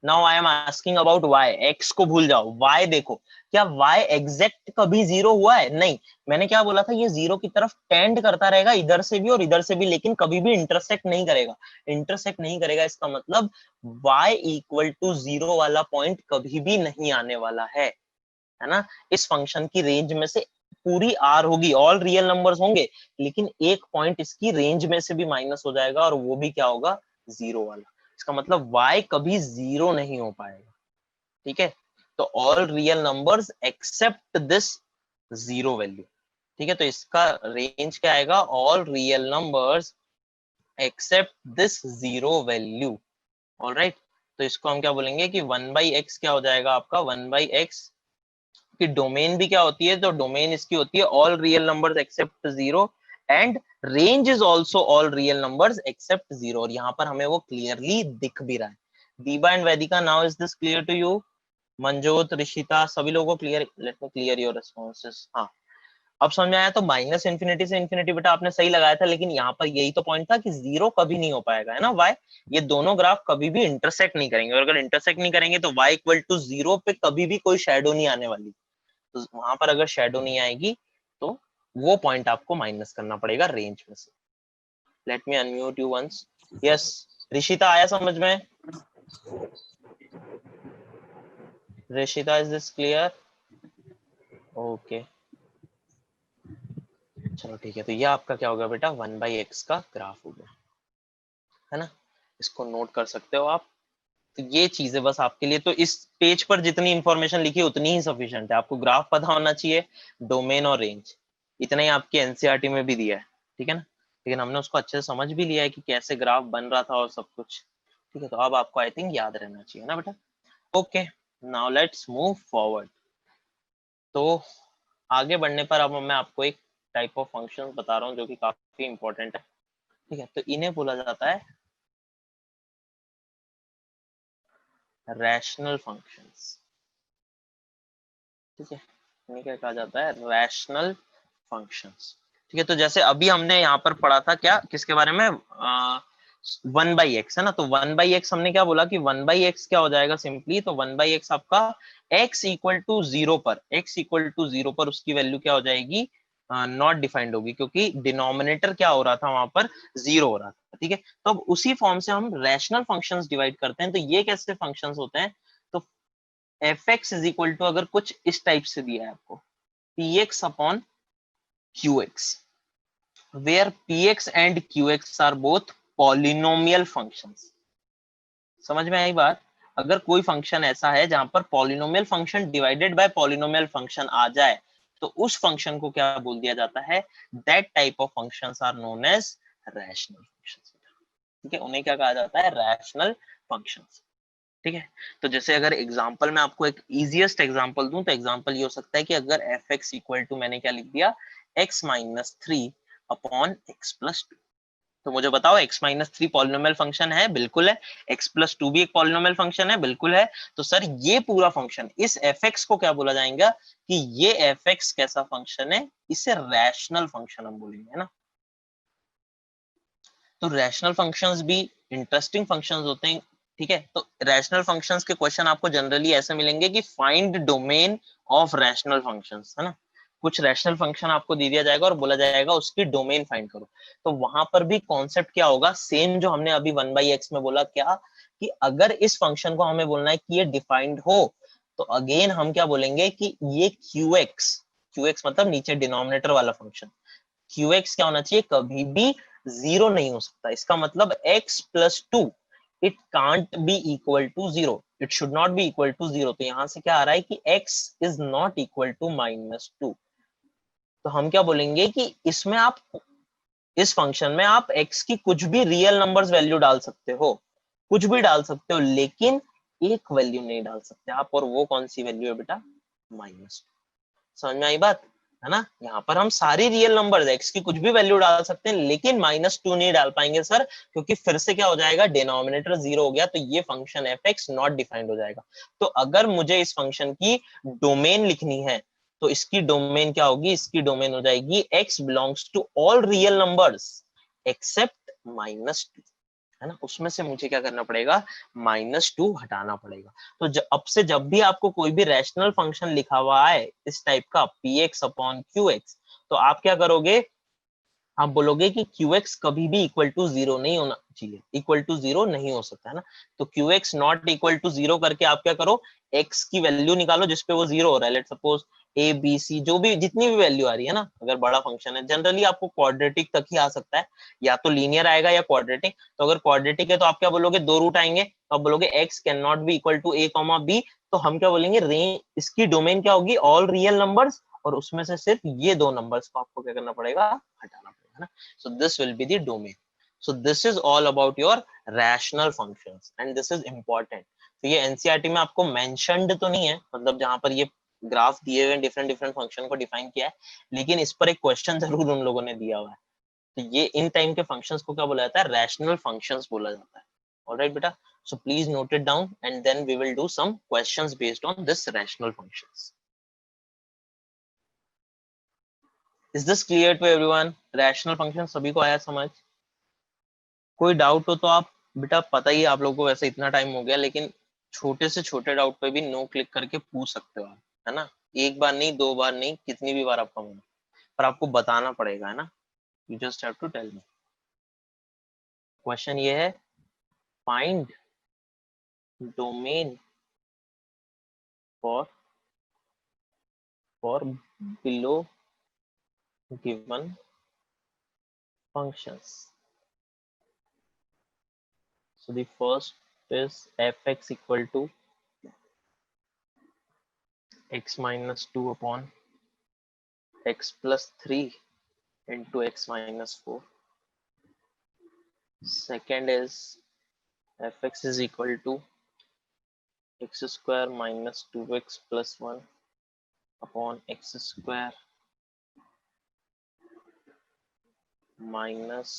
Now I am asking about y, x को भूल जाओ, y देखो, क्या y एग्जैक्ट कभी 0 हुआ है? नहीं। मैंने क्या बोला था, ये 0 की तरफ टेंड करता रहेगा, इधर से भी और इधर से भी, लेकिन कभी भी इंटरसेक्ट नहीं करेगा। इंटरसेक्ट नहीं करेगा इसका मतलब y इक्वल टू 0 वाला पॉइंट कभी भी नहीं आने वाला है ना। इस फंक्शन की रेंज में से पूरी r होगी, ऑल रियल नंबर्स होंगे, लेकिन एक पॉइंट इसकी रेंज में से भी माइनस हो जाएगा, और वो भी क्या होगा, 0 वाला। इसका मतलब y कभी 0 नहीं हो पाएगा, ठीक है। तो all real numbers accept this 0 value, ठीक है। तो इसका रेंज क्या आएगा, all real numbers accept this 0 value. Alright, तो इसको हम क्या बोलेंगे कि 1/x क्या हो जाएगा आपका, 1/x कि डोमेन भी क्या होती है, तो डोमेन इसकी होती है all real numbers accept 0, and range is also all real numbers accept 0। और यहाँ पर हमें वो क्लियरली दिख भी रहा है। Deeba and Vaidika, now is this clear to you? Manjot, Rishita, सभी लोगों को clear? Let me clear your responses. हाँ, अब समझ में आया। तो माइनस इन्फिनिटी से इन्फिनिटी बेटा आपने सही लगाया था, लेकिन यहाँ पर यही तो पॉइंट था कि 0 कभी नहीं हो पाएगा, है ना। वाई, ये दोनों ग्राफ कभी भी इंटरसेक्ट नहीं करेंगे, और अगर इंटरसेक्ट नहीं करेंगे तो y इक्वल टू 0 पे कभी भी कोई शेडो नहीं आने वाली। तो वहां पर अगर शेडो नहीं आएगी तो वो पॉइंट आपको माइनस करना पड़ेगा रेंज में से। Let me unmute you once. Yes, Rishita आया समझ में? Rishita, is this clear? Okay, चलो ठीक है। तो ये आपका क्या होगा बेटा, 1/x का ग्राफ हो गया, है ना। इसको नोट कर सकते हो आप। तो ये चीजें बस आपके लिए, तो इस पेज पर जितनी इंफॉर्मेशन लिखी है उतनी ही सफिशिएंट है। आपको ग्राफ पता होना चाहिए, डोमेन और रेंज, इतना ही आपके एनसीईआरटी में भी दिया है, ठीक है ना। लेकिन हमने उसको अच्छे से समझ भी लिया है कि कैसे ग्राफ बन रहा था और सब कुछ, ठीक है। तो अब आपको आई थिंक याद रहना चाहिए ना बेटा। Okay, now let's move forward. तो आगे बढ़ने पर अब मैं आपको एक टाइप ऑफ फंक्शन बता रहा हूँ जो कि काफी इंपॉर्टेंट है, ठीक है। तो इन्हें बोला जाता है रैशनल फंक्शंस, ठीक है। इन्हें क्या कहा जाता है, रैशनल फंक्शंस, ठीक है। तो जैसे अभी हमने यहाँ पर पढ़ा था क्या, किसके बारे में, 1/x, है ना। तो 1/x हमने क्या बोला कि 1/x क्या हो जाएगा सिंपली, तो 1/x आपका x इक्वल टू 0 पर, x इक्वल टू 0 पर उसकी वैल्यू क्या हो जाएगी, नॉट डिफाइंड होगी, क्योंकि डिनोमिनेटर क्या हो रहा था वहां पर, 0 हो रहा था, ठीक है। तो अब उसी फॉर्म से हम रैशनल फंक्शंस डिवाइड करते हैं। तो ये कैसे फंक्शंस होते हैं, तो fx इज इक्वल टू, अगर कुछ इस टाइप से दिया है आपको, px upon qx, where px and qx are both polynomial functions। समझ में आई बात? अगर कोई फंक्शन ऐसा है जहां पर polynomial function divided by polynomial function आ जाए, तो उस फंक्शन को क्या बोल दिया जाता है, that type of functions are known as rational functions, ठीक है। उन्हें क्या कहा जाता है, रैशनल फंक्शंस, ठीक है। तो जैसे अगर एग्जांपल में आपको एक इजीएस्ट एग्जांपल दूं, तो एग्जांपल ये हो सकता है कि अगर fx इक्वल टू, मैंने क्या लिख दिया, x minus 3 upon x plus 2। तो मुझे बताओ, x माइनस 3 पॉलिनोमियल फंक्शन है? बिल्कुल है। x प्लस 2 भी एक पॉलिनोमियल फंक्शन है? बिल्कुल है। तो सर ये पूरा फंक्शन, इस fx को क्या बोला जाएगा कि ये fx कैसा फंक्शन है, इसे रैशनल फंक्शन हम बोलेंगे, है ना। तो रैशनल फंक्शंस भी इंटरेस्टिंग फंक्शंस होते हैं, ठीक है। तो रैशनल फंक्शंस के क्वेश्चन आपको जनरली ऐसे मिलेंगे कि find domain of rational functions, है ना। कुछ रैशनल फंक्शन आपको दे दिया जाएगा और बोला जाएगा उसकी डोमेन फाइंड करो। तो वहां पर भी कॉन्सेप्ट क्या होगा, सेम जो हमने अभी 1/x में बोला, क्या कि अगर इस फंक्शन को हमें बोलना है कि ये डिफाइंड हो, तो अगेन हम क्या बोलेंगे कि ये QX मतलब नीचे डिनोमिनेटर वाला फंक्शन, QX क्या होना चाहिए, कभी भी 0 नहीं हो सकता। इसका मतलब x + 2 it can't be equal to 0, it should not be equal to 0। तो यहां से क्या आ रहा है कि x is not equal to -2। तो हम क्या बोलेंगे कि इसमें आप, इस फंक्शन में आप x की कुछ भी रियल नंबर्स वैल्यू डाल सकते हो, कुछ भी डाल सकते हो, लेकिन एक वैल्यू नहीं डाल सकते आप, और वो कौन सी वैल्यू है बेटा, -2। समझ में आई बात, है ना। यहाँ पर हम सारी रियल नंबर्स x की कुछ भी वैल्यू डाल सकते हैं, लेकिन -2 नहीं डाल पाएंगे सर, क्योंकि फिर से क्या हो जाएगा, डिनोमिनेटर 0 हो गया, तो ये फंक्शन f(x) नॉट डिफाइंड हो जाएगा। तो अगर मुझे इस फंक्शन की डोमेन लिखनी है, तो इसकी डोमेन क्या होगी, इसकी डोमेन हो जाएगी x belongs to all real numbers except -2, है ना। उसमें से मुझे क्या करना पड़ेगा, -2 हटाना पड़ेगा। तो अब से जब भी आपको कोई भी रैशनल फंक्शन लिखा हुआ है इस टाइप का px/qx, तो आप क्या करोगे, आप बोलोगे कि QX कभी भी इक्वल टू 0 नहीं होना चाहिए, इक्वल टू 0 नहीं हो सकता, है ना। तो QX नॉट इक्वल टू 0 करके आप क्या करो, x की वैल्यू निकालो जिसपे वो 0 हो रहा है, let suppose a b c जो भी जितनी भी वैल्यू आ रही है ना, अगर बड़ा फंक्शन है जनरली आपको क्वाड्रेटिक तक ही आ सकता है, या तो लीनियर आएगा या क्वाड्रेटिक। तो अगर क्वाड्रेटिक है तो आप क्या बोलोगे, 2 रूट आएंगे, तो आप बोलोगे x can not be equal to a, b। तो हम क्या बोलेंगे, रेंज, इसकी डोमेन क्या होगी, ऑल रियल नंबर्स, और उसमें से सिर्फ ये 2 नंबर्स को आपको क्या करना पड़ेगा, हटाना पड़ेगा, है ना। So this will be the domain. So this is all about your rational functions and this is important. तो ये एनसीईआरटी में आपको मेंशन्ड तो नहीं है, मतलब जहां पर ये ग्राफ दिए हुए डिफरेंट डिफरेंट फंक्शन को डिफाइन किया है, लेकिन इस पर एक क्वेश्चन जरूर उन लोगों ने दिया हुआ है। तो ये इन टाइम के फंक्शंस को क्या बोला जाता है, रैशनल फंक्शंस बोला जाता है। ऑलराइट बेटा, so please note it down and then we will do some questions based on this rational functions. Is this clear to everyone? Rational function सभी को आया समझ? कोई डाउट हो तो आप बेटा, पता ही है आप लोगों को, वैसे इतना टाइम हो गया, लेकिन छोटे से छोटे डाउट पे भी नो क्लिक करके पूछ सकते हो आप, है ना। एक बार नहीं, 2 बार नहीं, कितनी भी बार आपका मन, पर आपको बताना पड़ेगा, है ना। You just have to tell me. Question ये है, find domain for below given functions. So the first is fx equal to x minus 2 upon x plus 3 into x minus 4. Second is fx is equal to x square minus 2x plus 1 upon x square minus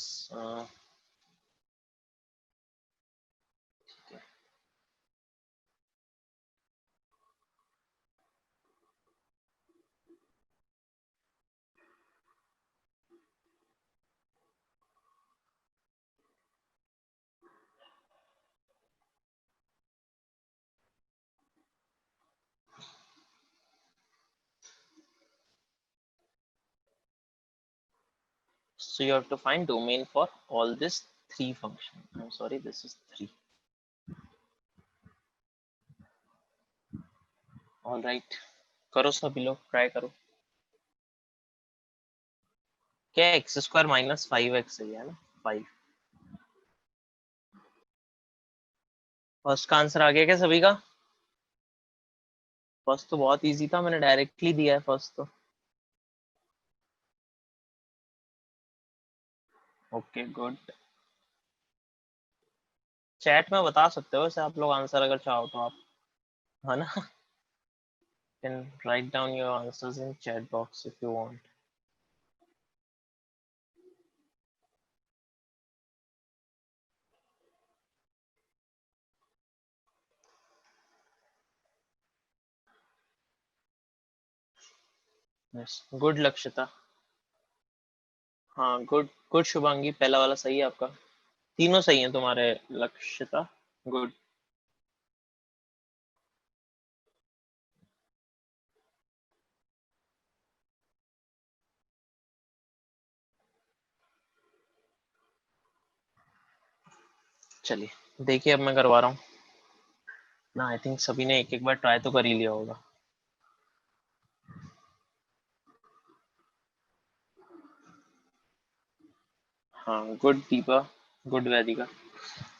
so you have to find domain for all these 3 functions. I'm sorry, this is 3. All right, करो सभी लोग, try करो। क्या x square minus 5x है ना, 5। First का answer आ गया क्या सभी का? फर्स्ट तो बहुत इजी था, मैंने डायरेक्टली दिया है फर्स्ट तो। Okay good. चैट में बता सकते हो वैसे आप लोग आंसर, अगर चाहो तो आप, है ना। Can write down your answers in chat box if you want. Yes good Lakshita. हाँ गुड गुड शुभांगी, पहला वाला सही है आपका, तीनों सही हैं तुम्हारे लक्षिता, गुड। चलिए देखिए, अब मैं करवा रहा हूँ। ना आई थिंक सभी ने एक एक बार ट्राई तो कर ही लिया होगा। हाँ गुड दीपा, गुड वैदिका।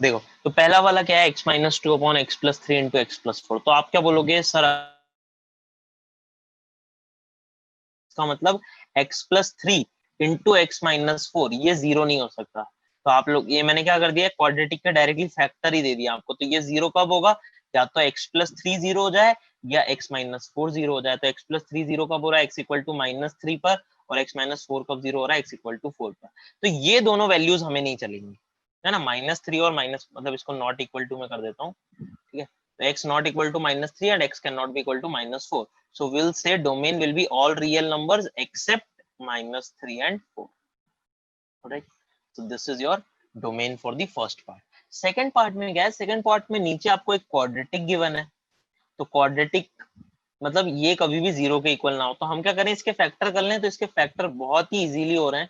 देखो तो पहला वाला क्या है, x minus two upon x plus three into x plus four. तो आप क्या बोलोगे सर, इसका मतलब x plus three into X minus four ये जीरो नहीं हो सकता। तो आप लोग ये मैंने क्या कर दिया, क्वाड्रेटिक का डायरेक्टली फैक्टर ही दे दिया आपको। तो ये जीरो कब होगा, या तो x प्लस थ्री जीरो हो जाए या x माइनस फोर जीरो हो जाए। तो x प्लस थ्री जीरो कब हो रहा है, x equal to minus three पर, और x माइनस फोर कब जीरो हो रहा है, x इक्वल टू फोर पर। तो ये दोनों वैल्यूज हमें नहीं चलेंगी, है ना। माइनस थ्री और माइनस मतलब इसको नॉट इक्वल टू में कर देता हूँ, ठीक है। तो x not equal to minus 3 and x cannot be equal to minus 4. So we'll say domain will be all real numbers except minus 3 and 4. Alright. So this is your domain for the first part. Second part में क्या है, second part में नीचे आपको एक quadratic given है। तो quadratic मतलब ये कभी भी जीरो के इक्वल ना हो। तो हम क्या करें, इसके फैक्टर कर लें। तो इसके फैक्टर बहुत ही इजीली हो रहे हैं।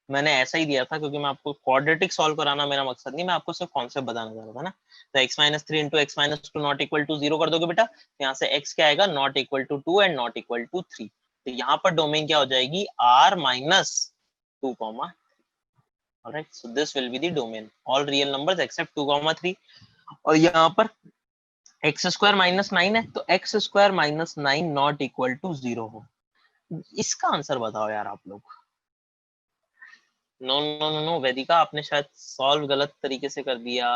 मैंने ऐसा ही दिया था क्योंकि मैं आपको क्वाड्रेटिक सॉल्व कराना मेरा मकसद नहीं, मैं आपको सिर्फ कॉन्सेप्ट बताना चाह रहा था ना। तो x minus three into X minus two not equal to zero कर दोगे बेटा, तो यहाँ से x क्या आएगा, not equal to two and not equal to three. तो यहाँ पर डोमेन क्या हो जाएगी, r minus two comma. Alright, so this will be the domain, all real numbers except two comma three. और यहाँ पर एक्स स्क्वायर माइनस नाइन है, तो X square minus nine not equal to zero हो। इसका आंसर बताओ यार आप लोग। नो नो नो नो वेदिका, आपने शायद सॉल्व गलत तरीके से कर दिया।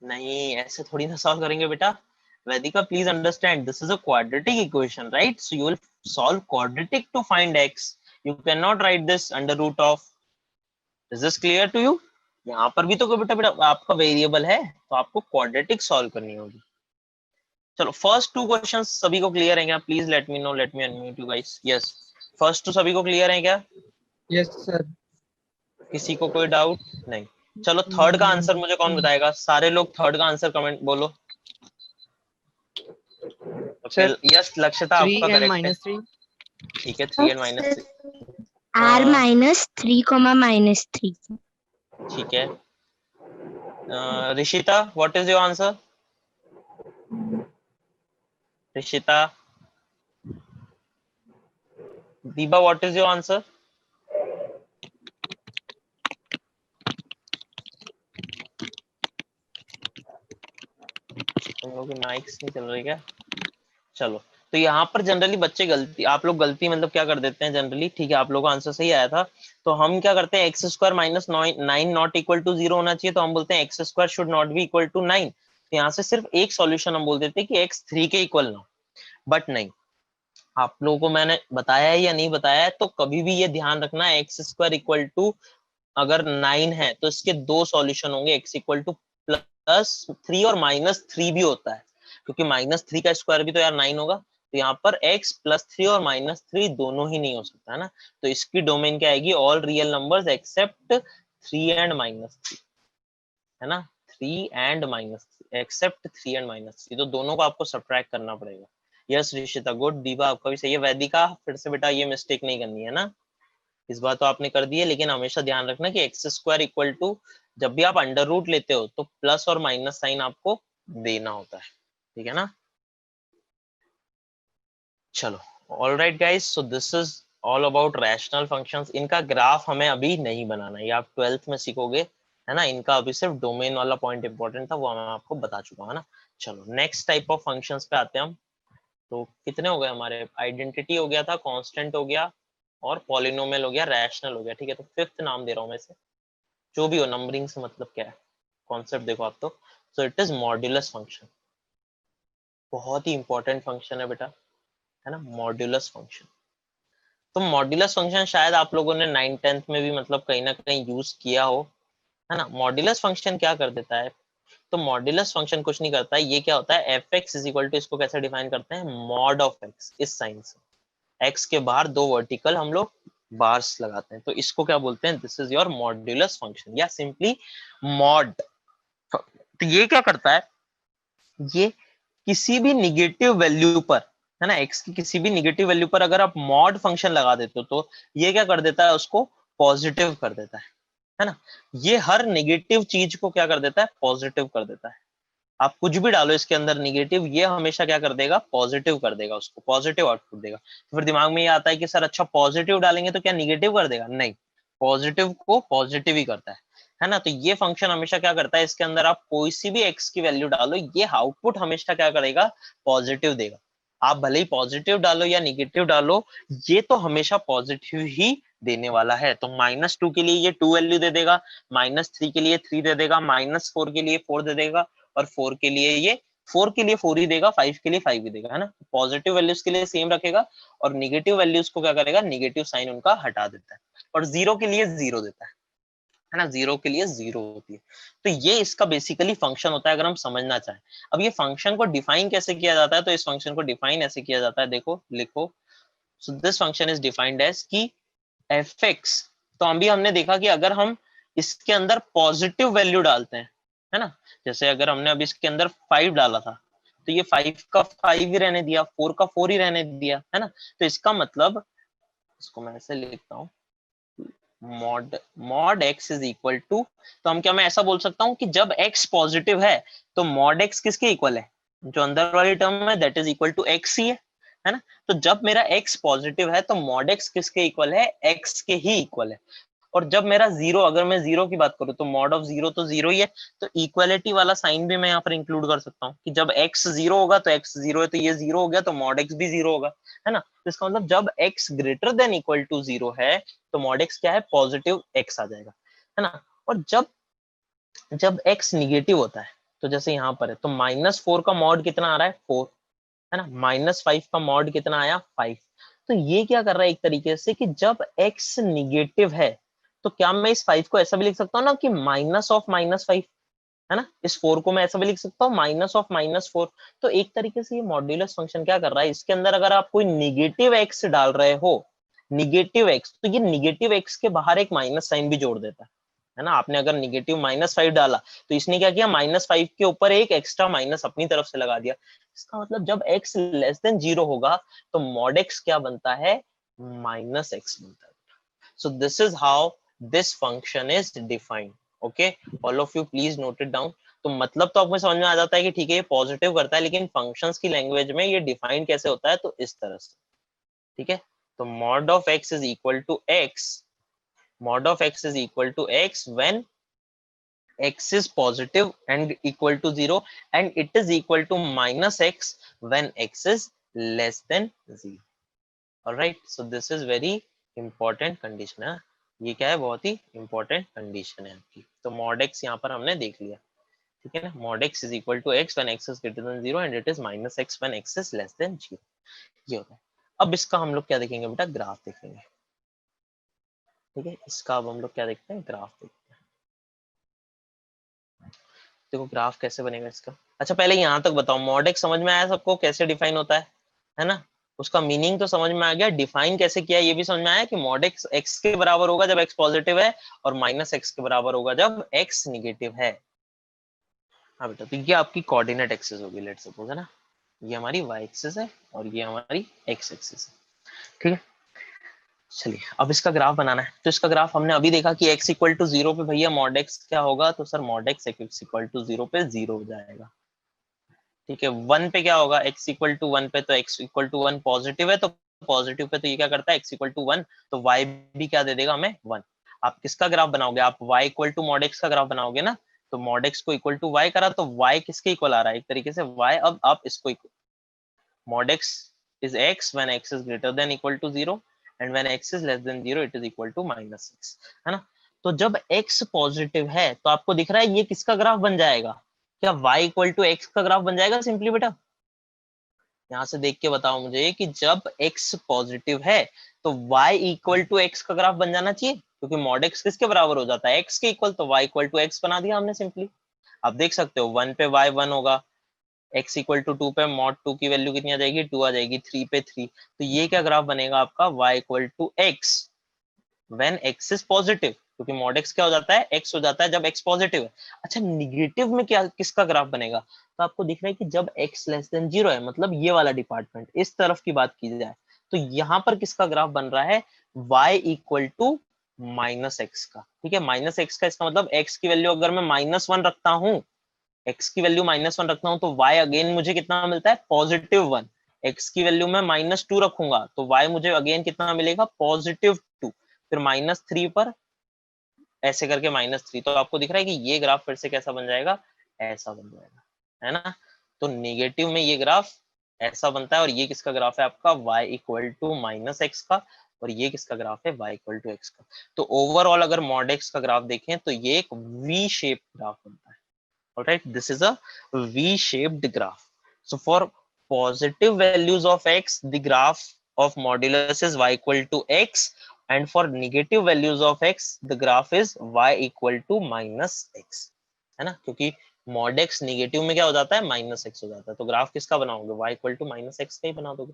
नहीं, ऐसे थोड़ी ना सॉल्व करेंगे बेटा। Vedika please understand, this is a quadratic equation, right? So you will solve quadratic to find x। You can not write this under root of. Is this clear to you? यहाँ पर भी तो बेटा बेटा आपका वेरिएबल है, तो आपको क्वाड्रेटिक सॉल्व करनी होगी। चलो फर्स्ट टू क्वेश्चंस सभी को क्लियर है क्या? Please let me know, let me unmute you guys. Yes, first two सभी को क्लियर है क्या? Yes sir. किसी को कोई डाउट नहीं? चलो थर्ड का आंसर मुझे कौन बताएगा? सारे लोग थर्ड का आंसर कमेंट बोलो। ओके यस लक्षिता थ्री आपका एंड करेक्ट है। Minus three. ठीक है, three and minus r minus three comma minus three. ठीक है। Rishita what is your answer? Rishita, Deepa what is your answer? तुम लोग की माइक्स नहीं चल रही क्या? चलो, तो यहाँ पर जनरली बच्चे गलती, आप लोग गलती मतलब क्या कर देते हैं जनरली, ठीक है आप लोगों का आंसर सही आया था। तो हम क्या करते हैं, X square minus nine not equal to zero होना चाहिए, तो हम बोलते हैं X square should not be equal to nine. तो यहाँ से सिर्फ एक सॉल्यूशन हम बोल देते हैं कि एक्स थ्री के इक्वल ना हो। बट नहीं, आप लोगों को मैंने बताया है या नहीं बताया है, तो कभी भी ये ध्यान रखना, एक्स स्क्वायर इक्वल टू अगर नाइन है तो इसके दो सॉल्यूशन होंगे, x equal two plus three और माइनस थ्री भी होता है, क्योंकि माइनस थ्री का स्क्वायर भी तो यार नाइन होगा। तो यहाँ पर x प्लस थ्री और माइनस थ्री दोनों ही नहीं हो सकता है ना। तो इसकी डोमेन क्या आएगी, all real numbers accept three and minus three, है ना। Three and minus three, accept three and minus three, तो दोनों को आपको सब्ट्रैक्ट करना पड़ेगा। यस ऋषिता गुड, दीपा आपका भी सही है। वैदिका फिर से बेटा ये मिस्टेक नहीं करनी है ना, इस बार तो आपने कर दी है, लेकिन हमेशा ध्यान रखना कि एक्स स्क्वायर इक्वल टू, जब भी आप अंडर रूट लेते हो तो प्लस और माइनस साइन आपको देना होता है, ठीक है ना। चलो all right guys, so this is all about rational functions. इनका ग्राफ हमें अभी नहीं बनाना, ये आप 12th में सीखोगे, है ना। इनका अभी सिर्फ डोमेन वाला पॉइंट इंपॉर्टेंट था, वो मैं आपको बता चुका हूँ ना। चलो नेक्स्ट टाइप ऑफ फंक्शंस पे आते हैं हम। तो कितने हो गए हमारे, आइडेंटिटी हो गया था, कांस्टेंट हो गया, और पॉलिनोमियल हो गया, रैशनल हो गया, ठीक है। तो फिफ्थ नाम दे रहा हूँ मैं इसे, जो भी हो, नंबरिंग से मतलब क्या है, कॉन्सेप्ट देखो आप तो। So it is modulus function, बहुत ही इंपॉर्टेंट फंक्शन है बेटा, है ना, मॉड्यूलस फंक्शन। तो मॉड्यूलस फंक्शन शायद आप लोगों ने 9th-10th में भी मतलब कहीं ना कहीं यूज किया हो, है ना। मॉड्यूलस फंक्शन क्या कर देता है, तो मॉड्यूलस फंक्शन कुछ नहीं करता है, ये क्या होता है, F X is equal to, इसको कैसे डिफाइन करते हैं, मॉड ऑफ एक्स, इस साइन से एक्स के बाहर दो वर्टिकल हम लोग बार्स लगाते हैं, तो इसको क्या बोलते हैं, this is your modulus function, या सिंपली मॉड। तो ये क्या करता है, ये किसी भी निगेटिव वैल्यू पर, है ना, x की किसी भी निगेटिव वैल्यू पर अगर आप मॉड फंक्शन लगा देते हो, तो ये क्या कर देता है, उसको पॉजिटिव कर देता है ना। ये हर निगेटिव चीज को क्या कर देता है, पॉजिटिव कर देता है। आप कुछ भी डालो इसके अंदर निगेटिव, ये हमेशा क्या कर देगा, पॉजिटिव कर देगा, उसको पॉजिटिव आउटपुट देगा। तो फिर दिमाग में ये आता है कि सर अच्छा पॉजिटिव डालेंगे तो क्या निगेटिव कर देगा, नहीं, पॉजिटिव को पॉजिटिव ही करता है ना। तो ये फंक्शन हमेशा क्या करता है, इसके अंदर आप कोई सी भी एक्स की वैल्यू डालो, ये आउटपुट हमेशा क्या करेगा, पॉजिटिव देगा। आप भले ही पॉजिटिव डालो या निगेटिव डालो, ये तो हमेशा पॉजिटिव ही देने वाला है। तो -2 के लिए ये 2 वैल्यू दे देगा, -3 के लिए 3 दे देगा, -4 के लिए 4 दे देगा, और 4 के लिए ये 4 के लिए 4 ही देगा, 5 के लिए 5 ही देगा, है ना। पॉजिटिव वैल्यूज के लिए सेम रखेगा, और निगेटिव वैल्यूज को क्या करेगा, निगेटिव साइन उनका हटा देता है, और 0 के लिए 0 देता है ना, 0 के लिए 0 होती है। तो ये इसका बेसिकली फंक्शन होता है, अगर हम समझना चाहें। अब ये फंक्शन को डिफाइन कैसे किया जाता है, तो इस फंक्शन को डिफाइन ऐसे किया जाता है, देखो लिखो। So this function is defined as की fx, तो अभी हमने देखा कि अगर हम इसके अंदर पॉजिटिव वैल्यू डालते हैं, है ना, जैसे अगर हमने अभी इसके अंदर 5 डाला था, तो ये 5 का 5 ही रहने दिया, 4 का 4 ही रहने दिया, है ना। तो इसका मतलब, इसको मैं ऐसे लिखता हूँ, mod x is equal to, तो हम क्या, मैं ऐसा बोल सकता हूँ कि जब x पॉजिटिव है तो मॉड x किसके इक्वल है, जो अंदर वाली टर्म है that is equal to x ही है ना। तो जब मेरा x पॉजिटिव है तो मॉड x किसके इक्वल है, x के ही इक्वल है। और जब मेरा 0, अगर मैं 0 की बात करूं तो मॉड ऑफ 0 तो 0 ही है, तो इक्वालिटी वाला साइन भी मैं यहाँ पर इंक्लूड कर सकता हूँ कि जब x 0 होगा तो x 0 है, तो ये 0 हो गया तो मॉड x भी 0 होगा, है ना। तो इसका मतलब जब x greater than equal to 0 है तो मॉड x क्या है, पॉजिटिव x आ जाएगा, है ना। और जब जब x निगेटिव होता है, तो जैसे यहाँ पर है, तो -4 का मॉड कितना आ रहा है, 4, है ना, -5 का मॉड कितना आया, 5। तो ये क्या कर रहा है एक तरीके से कि जब x निगेटिव है, तो क्या मैं इस 5 को ऐसा भी लिख सकता हूँ ना कि माइनस ऑफ -5, है ना, इस 4 को मैं ऐसा भी लिख सकता हूँ माइनस ऑफ -4। तो एक तरीके से ये मॉड्यूलस फंक्शन क्या कर रहा है, इसके अंदर अगर आप कोई निगेटिव x डाल रहे हो, निगेटिव x, तो ये निगेटिव x के बाहर एक माइनस साइन भी जोड़ देता है ना। आपने अगर निगेटिव -5 डाला, तो इसने क्या किया, -5 के ऊपर एक एक्स्ट्रा माइनस अपनी तरफ से लगा दिया। इसका मतलब जब x लेस देन 0 होगा तो मॉड x क्या बनता है, -x बनता है। So this is how this function is defined. Okay, all of you please note it down. तो मतलब तो आपको समझ में आ जाता है कि ठीक है ये पॉजिटिव करता है, लेकिन फंक्शंस की लैंग्वेज में ये डिफाइन कैसे होता है, तो इस तरह से, ठीक है। तो mod of x is equal to x, mod of x is equal to x when x is positive and equal to 0, and it is equal to -x when x is less than 0. all right, so this is very important condition है। ये क्या है, बहुत ही important condition है आपकी। तो mod x यहाँ पर हमने देख लिया, ठीक है ना। mod x is equal to x when x is greater than 0 and it is -x when x is less than 0, ये होता है। अब इसका हम लोग क्या देखेंगे बेटा, ग्राफ देखेंगे, ठीक है। इसका अब हम लोग क्या देखते हैं, ग्राफ देखते हैं। देखो ग्राफ कैसे बनेगा इसका। अच्छा पहले यहाँ तक बताओ, मॉड एक्स समझ में आया सबको, कैसे डिफाइन होता है ना। उसका मीनिंग तो समझ में आ गया, डिफाइन कैसे किया ये भी समझ में आया कि मॉड एक्स एक्स के बराबर होगा जब एक्स पॉजिटिव है, और -x के बराबर होगा जब एक्स निगेटिव है। हाँ बेटा, तो ये आपकी कोऑर्डिनेट एक्सिस होगी, लेट सपोज, है ना। ये हमारी y एक्सिस है और ये हमारी x एक्सिस है, ठीक है। चलिए अब इसका ग्राफ बनाना है। तो इसका ग्राफ हमने अभी देखा कि x इक्वल टू 0 पे भैया मॉड x क्या होगा, तो sir mod x equal to 0 पे 0 हो जाएगा, ठीक है। 1 पे क्या होगा, x इक्वल टू 1 पे, तो x इक्वल टू 1 पॉजिटिव है, तो पॉजिटिव पे तो ये क्या करता है, x इक्वल टू 1, तो y भी क्या दे देगा हमें, 1। आप किसका ग्राफ बनाओगे, आप y equal to mod x का ग्राफ बनाओगे ना। तो मॉड x को इक्वल टू y करा तो y किसके इक्वल आ रहा है, एक तरीके से y। अब आप इसको mod x is x when x is greater than equal to 0 and when x is less than 0 it is equal to -6, है ना। तो जब x पॉजिटिव है तो आपको दिख रहा है ये किसका ग्राफ बन जाएगा, क्या y इक्वल टू x का ग्राफ बन जाएगा सिंपली बेटा। यहाँ से देख के बताओ मुझे कि जब x पॉजिटिव है तो y इक्वल टू x का ग्राफ बन जाना चाहिए, क्योंकि mod x किसके बराबर हो जाता है, x के इक्वल, तो y इक्वल टू x बना दिया हमने सिंपली। आप देख सकते हो 1 पे y 1 होगा, x इक्वल टू 2 पे मॉड 2 की वैल्यू कितनी आ जाएगी, 2 आ जाएगी, 3 पे 3, तो ये क्या ग्राफ बनेगा आपका, y equal to x when x is positive, क्योंकि मॉड x क्या हो जाता है, x हो जाता है जब x पॉजिटिव है। अच्छा निगेटिव में क्या, किसका ग्राफ बनेगा, तो आपको दिख रहा है कि जब x लेस देन 0 है, मतलब ये वाला डिपार्टमेंट, इस तरफ की बात की जाए तो यहाँ पर किसका ग्राफ बन रहा है, y इक्वल टू -x का, ठीक है। -x का इसका मतलब x की वैल्यू अगर मैं -1 रखता हूँ x की वैल्यू -1 रखता हूँ तो y अगेन मुझे कितना मिलता है, +1। x की वैल्यू में -2 रखूंगा तो y मुझे अगेन कितना मिलेगा, +2। फिर -3 पर ऐसे करके -3। तो आपको दिख रहा है कि ये ग्राफ फिर से कैसा बन जाएगा, ऐसा बन जाएगा, है ना। तो नेगेटिव में ये ग्राफ ऐसा बनता है, और ये किसका ग्राफ है आपका, y = -x का, और ये किसका ग्राफ है, y = x का। तो ओवरऑल अगर मॉड x का ग्राफ देखें तो ये एक वी शेप ग्राफ बनता है। Alright, this is a V shaped graph. So for positive values of x the graph of modulus is y = x, and for negative values of x the graph is y = -x, है ना, क्योंकि mod x negative में क्या हो जाता है, -x हो जाता है। तो ग्राफ किसका बनाओगे, y = -x का ही बना दोगे,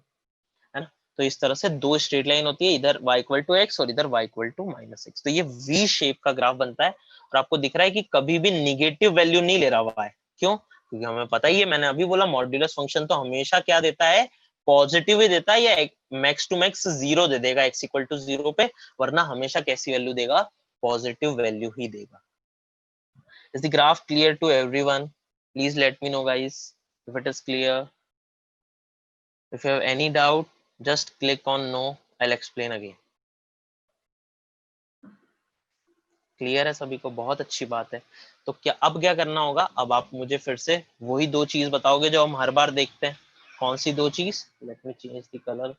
है ना। तो इस तरह से दो स्ट्रेट लाइन होती है, इधर y = x और इधर y = -x। तो ये वी शेप का ग्राफ बनता है, और आपको दिख रहा है कि कभी भी निगेटिव वैल्यू नहीं ले रहा हुआ है। क्यों, क्योंकि हमें पता ही है, मैंने अभी बोला मॉड्यूलस फंक्शन तो हमेशा क्या देता है, पॉजिटिव ही देता है, या मैक्स टू मैक्स 0 दे देगा x = 0 पे, वरना हमेशा कैसी वैल्यू देगा, पॉजिटिव वैल्यू ही देगा। Is the graph clear to everyone? Please let me know, guys, if it is clear. If you have any doubt, just click on no. I'll explain again. Clear है सभी को, बहुत अच्छी बात है। तो क्या अब क्या करना होगा, अब आप मुझे फिर से वही दो चीज बताओगे जो हम हर बार देखते हैं। कौन सी दो चीज, let me change the colour.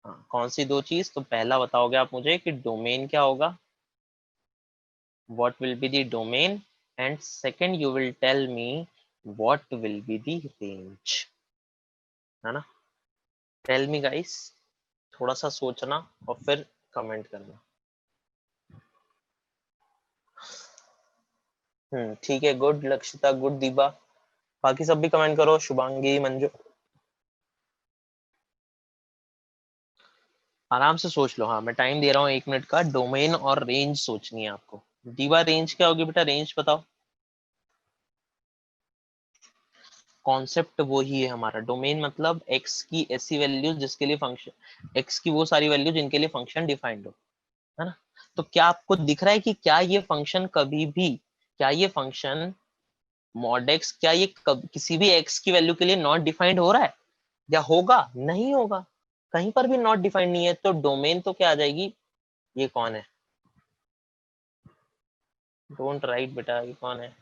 हाँ, कौन सी दो चीज, तो पहला बताओगे आप मुझे कि डोमेन क्या होगा, what will be the domain, and second you will tell me what will be the range, है ना। टेल मी गाइस, थोड़ा सा सोचना और फिर कमेंट करना। ठीक है, गुड लक्षिता, गुड दीपा, बाकी सब भी कमेंट करो, शुभांगी, मंजू, आराम से सोच लो। हाँ, मैं टाइम दे रहा हूँ 1 मिनट का। डोमेन और रेंज सोचनी है आपको। दीपा, रेंज क्या होगी बेटा, रेंज बताओ। कॉन्सेप्ट वो ही है हमारा। डोमेन मतलब एक्स की ऐसी वैल्यूज जिसके लिए फंक्शन, एक्स की वो सारी वैल्यू जिनके लिए फंक्शन डिफाइंड हो, है ना। तो क्या आपको दिख रहा है कि क्या ये फंक्शन कभी भी, क्या ये फंक्शन मॉड एक्स, क्या ये किसी भी एक्स की वैल्यू के लिए नॉट डिफाइंड हो रहा है, या होगा, नहीं होगा, कहीं पर भी नॉट डिफाइंड नहीं है। तो डोमेन तो क्या आ जाएगी, ये कौन है, डोंट राइट बेटा, ये कौन है,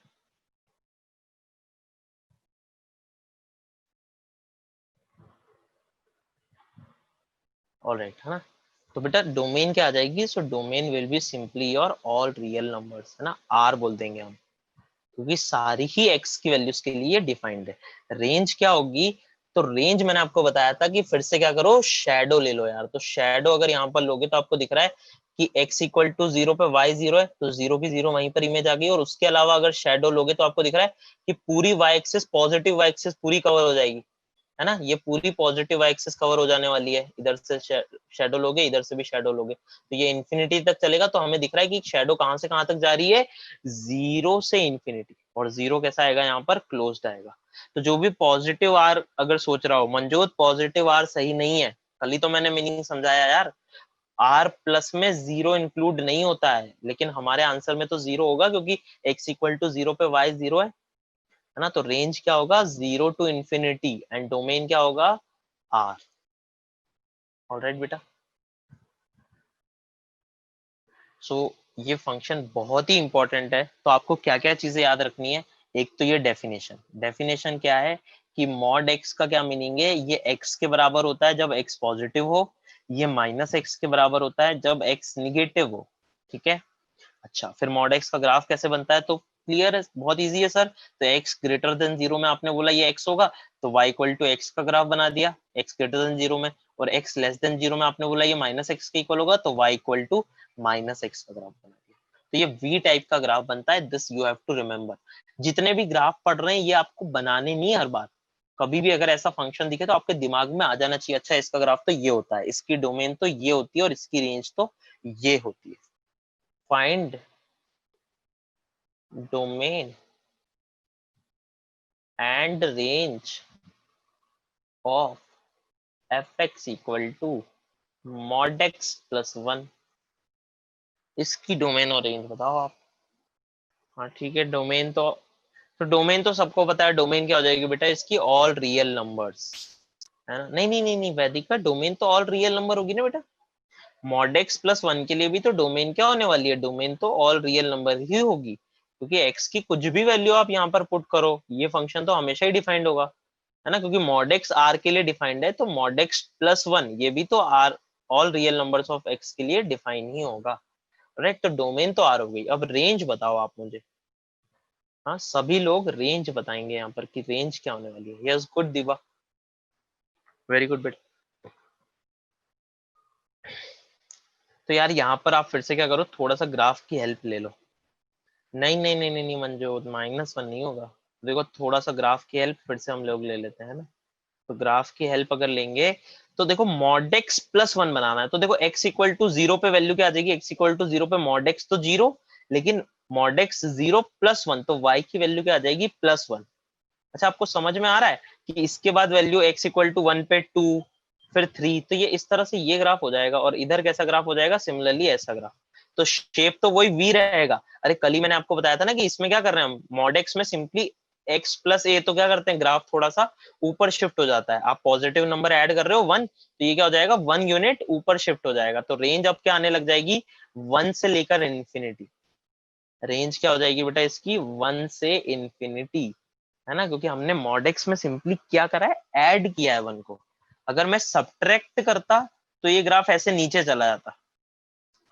ऑलराइट, है ना। तो बेटा डोमेन क्या आ जाएगी, so domain will be simply your all real numbers, है ना, आर बोल देंगे हम, क्योंकि सारी ही एक्स की वैल्यूज के लिए डिफाइंड है। रेंज क्या होगी, तो रेंज मैंने आपको बताया था कि फिर से क्या करो, शैडो ले लो यार। तो शैडो अगर यहाँ पर लोगे तो आपको दिख रहा है कि x = 0 पे y 0 है, तो 0 की 0 वहीं पर इमेज आ गई। और उसके अलावा अगर शैडो लोगे तो आपको दिख रहा है कि पूरी y axis, positive y axis पूरी कवर हो जाएगी, है ना। ये पूरी पॉजिटिव y एक्सिस कवर हो जाने वाली है। इधर से शैडो लोगे, इधर से भी शैडो लोगे, तो ये इन्फिनिटी तक चलेगा। तो हमें दिख रहा है कि शैडो कहां से कहां तक जा रही है, 0 से इन्फिनिटी। और 0 कैसा आएगा, यहाँ पर क्लोज्ड आएगा। तो जो भी पॉजिटिव आर अगर सोच रहा हो, मंजोत पॉजिटिव आर सही नहीं है, कल ही तो मैंने मीनिंग समझाया यार। आर प्लस में 0 इंक्लूड नहीं होता है, लेकिन हमारे आंसर में तो 0 होगा, क्योंकि x = 0 पे y 0 है ना। तो रेंज क्या होगा, 0 to infinity, एंड डोमेन क्या होगा, आर। ऑलराइट बेटा, सो ये फंक्शन बहुत ही इंपॉर्टेंट है। तो आपको क्या क्या चीजें याद रखनी है, एक तो ये डेफिनेशन। डेफिनेशन क्या है कि मॉड एक्स का क्या मीनिंग है, ये एक्स के बराबर होता है जब एक्स पॉजिटिव हो, ये -x के बराबर होता है जब एक्स निगेटिव हो, ठीक है। अच्छा, फिर मॉड एक्स का ग्राफ कैसे बनता है, तो क्लियर है, बहुत इजी है सर। तो x ग्रेटर देन 0 में आपने बोला ये x होगा, तो y = x का ग्राफ बना दिया x ग्रेटर देन 0 में। और x लेस देन 0 में आपने बोला ये -x के इक्वल होगा, तो y = -x का ग्राफ बना दिया। तो ये v टाइप का ग्राफ बनता है। This you have to remember. जितने भी ग्राफ पढ़ रहे हैं ये आपको बनाने नहीं, हर बार कभी भी अगर ऐसा फंक्शन दिखे तो आपके दिमाग में आ जाना चाहिए, अच्छा इसका ग्राफ तो ये होता है, इसकी डोमेन तो ये होती है, और इसकी रेंज तो ये होती है। Find domain and range of fx = mod x plus 1। इसकी डोमेन और रेंज बताओ आप। हाँ ठीक है, डोमेन तो तो डोमेन तो सबको पता है, डोमेन क्या हो जाएगी बेटा इसकी, ऑल रियल नंबर्स, है ना। नहीं वैदिका, डोमेन तो ऑल रियल नंबर होगी ना बेटा। मॉड एक्स प्लस 1 के लिए भी तो डोमेन क्या होने वाली है, डोमेन तो ऑल रियल नंबर ही होगी, क्योंकि एक्स की कुछ भी वैल्यू आप यहाँ पर पुट करो ये फंक्शन तो हमेशा ही डिफाइंड होगा, है ना, क्योंकि मॉड एक्स आर के लिए डिफाइंड है, तो मॉड एक्स प्लस 1 ये भी तो are all real numbers of X के लिए डिफाइन ही होगा, राइट। तो डोमेन तो आर हो गई। अब रेंज बताओ आप मुझे। हाँ, सभी लोग रेंज बताएंगे यहाँ पर कि रेंज क्या होने वाली है। यस, गुड दिवा, वेरी गुड बेटा। तो यार यहाँ पर आप फिर से क्या करो, थोड़ा सा ग्राफ की हेल्प ले लो। नहीं मंजू, -1 नहीं होगा। देखो थोड़ा सा ग्राफ की हेल्प फिर से हम लोग ले लेते हैं ना। तो ग्राफ की हेल्प अगर लेंगे तो देखो मॉड एक्स प्लस 1 बनाना है, तो देखो x इक्वल टू 0 पे वैल्यू क्या आ जाएगी, x इक्वल टू 0 पे मॉड एक्स तो 0, लेकिन मॉड एक्स 0 प्लस 1 तो y की वैल्यू क्या आ जाएगी +1। अच्छा, आपको समझ में आ रहा है कि इसके बाद वैल्यू x इक्वल टू 1 पे 2 फिर 3, तो ये इस तरह से ये ग्राफ हो जाएगा, और इधर कैसा ग्राफ हो जाएगा, सिमिलरली ऐसा ग्राफ। तो शेप तो वही v रहेगा। अरे कल ही मैंने आपको बताया था ना कि इसमें क्या कर रहे हैं हम, मॉड एक्स में सिंपली x प्लस a, तो क्या करते हैं ग्राफ थोड़ा सा ऊपर शिफ्ट हो जाता है। आप पॉजिटिव नंबर ऐड कर रहे हो 1, तो ये क्या हो जाएगा 1 यूनिट ऊपर शिफ्ट हो जाएगा। तो रेंज अब क्या आने लग जाएगी 1 से लेकर इन्फिनिटी। रेंज क्या हो जाएगी बेटा इसकी 1 से इन्फिनिटी, है ना, क्योंकि हमने मॉड एक्स में सिंपली क्या करा है, ऐड किया है 1 को। अगर मैं सब्ट्रैक्ट करता तो ये ग्राफ ऐसे नीचे चला जाता।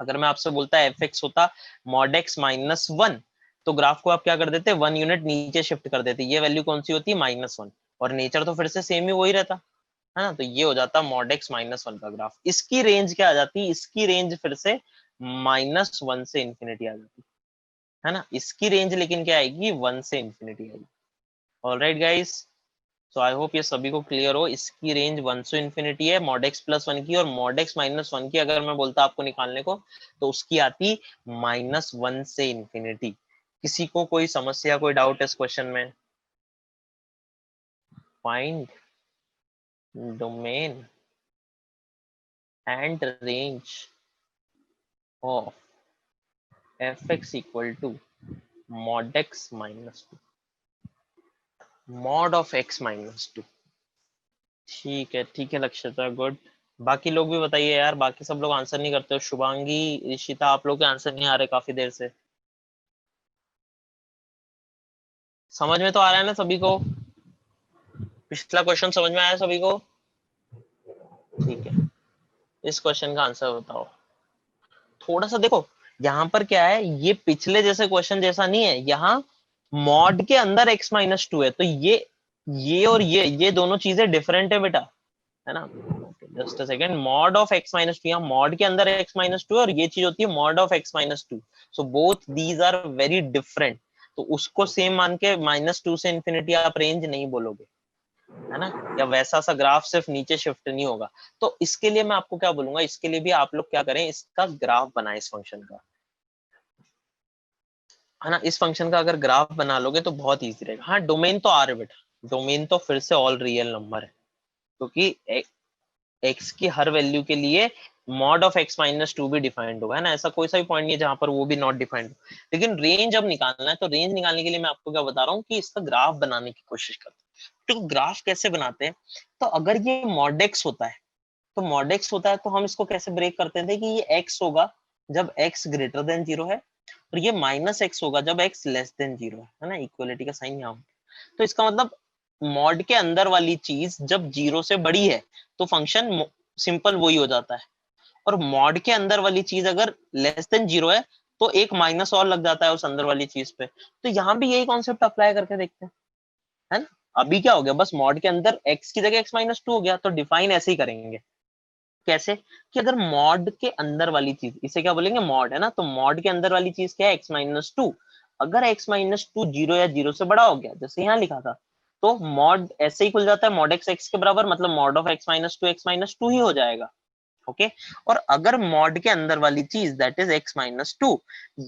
अगर मैं आपसे बोलता एफ एक्स होता मॉड एक्स -1, तो ग्राफ को आप क्या कर देते 1 यूनिट नीचे शिफ्ट कर देते। ये वैल्यू कौन सी होती है -1, और नेचर तो फिर से सेम ही वही रहता, है ना। तो ये हो जाता मॉड एक्स -1 का ग्राफ। इसकी रेंज क्या आ जाती, इसकी रेंज फिर से -1 से इन्फिनिटी आ जाती है ना। इसकी रेंज लेकिन क्या आएगी 1 से इन्फिनिटी आएगी। Alright guys, so I hope ये सभी को क्लियर हो। इसकी रेंज 1 से इन्फिनिटी है मॉड एक्स प्लस 1 की, और मॉड एक्स -1 की अगर मैं बोलता आपको निकालने को तो उसकी आती -1 से इन्फिनिटी। किसी को कोई समस्या, कोई डाउट इस क्वेश्चन में? Find domain and range of fx equal to mod x -2, mod of x -2। ठीक है लक्ष्यता, गुड। बाकी लोग भी बताइए यार, बाकी सब लोग आंसर नहीं करते हो। शुभांगी, ऋषिता, आप लोग के आंसर नहीं आ रहे काफी देर से। समझ में तो आ रहा है ना सभी को? पिछला क्वेश्चन समझ में आया सभी को? ठीक है, इस क्वेश्चन का आंसर बताओ। थोड़ा सा देखो यहाँ पर क्या है, ये पिछले जैसे क्वेश्चन जैसा नहीं है। यहाँ मॉड के अंदर x -2 है, तो ये और ये दोनों चीजें डिफरेंट है बेटा, है ना। Just a second, mod of x -2, यहाँ मॉड के अंदर x -2 और ये चीज होती है mod of x -2। So both these are very different. तो उसको सेम मान के -2 से इन्फिनिटी आप रेंज नहीं बोलोगे, है ना, या वैसा सा ग्राफ सिर्फ नीचे शिफ्ट नहीं होगा। तो इसके लिए मैं आपको क्या बोलूंगा, इसके लिए भी आप लोग क्या करें, इसका ग्राफ बनाए इस फंक्शन का, है ना। इस फंक्शन का अगर ग्राफ बना लोगे तो बहुत ईजी रहेगा। हाँ, डोमेन तो आ रहे बेटा, डोमेन तो फिर से ऑल रियल नंबर है, क्योंकि x की हर वैल्यू के लिए मॉड ऑफ x -2 भी डिफाइंड होगा, है ना। ऐसा कोई सा भी पॉइंट नहीं है जहां पर वो भी नॉट डिफाइंड हो। लेकिन रेंज अब निकालना है, तो रेंज निकालने के लिए मैं आपको क्या बता रहा हूँ कि इसका ग्राफ बनाने की कोशिश करते हैं। तो ग्राफ कैसे बनाते हैं, तो अगर ये मॉड x होता है, तो मॉड x होता है तो हम इसको कैसे ब्रेक करते थे कि ये x होगा जब x ग्रेटर देन 0 है, और ये -x होगा जब x लेस देन 0 है ना। इक्वलिटी का साइन यहाँ। तो इसका मतलब मॉड के अंदर वाली चीज जब 0 से बड़ी है तो फंक्शन सिंपल वही हो जाता है, और मॉड के अंदर वाली चीज अगर लेस देन 0 है तो एक माइनस और लग जाता है उस अंदर वाली चीज पे। तो यहाँ भी यही कॉन्सेप्ट अप्लाई करके देखते हैं, है ना। अभी क्या हो गया, बस मॉड के अंदर x की जगह x -2 हो गया, तो डिफाइन ऐसे ही करेंगे। कैसे कि अगर मॉड के अंदर वाली चीज, इसे क्या बोलेंगे मॉड, है ना, तो मॉड के अंदर वाली चीज क्या है x -2। अगर x -2 0 या 0 से बड़ा हो गया, जैसे यहाँ लिखा था, तो मॉड ऐसे ही खुल जाता है, मॉड x के बराबर, मतलब मॉड ऑफ x -2 ही हो जाएगा। ओके, और अगर मॉड के अंदर वाली चीज दैट इज x -2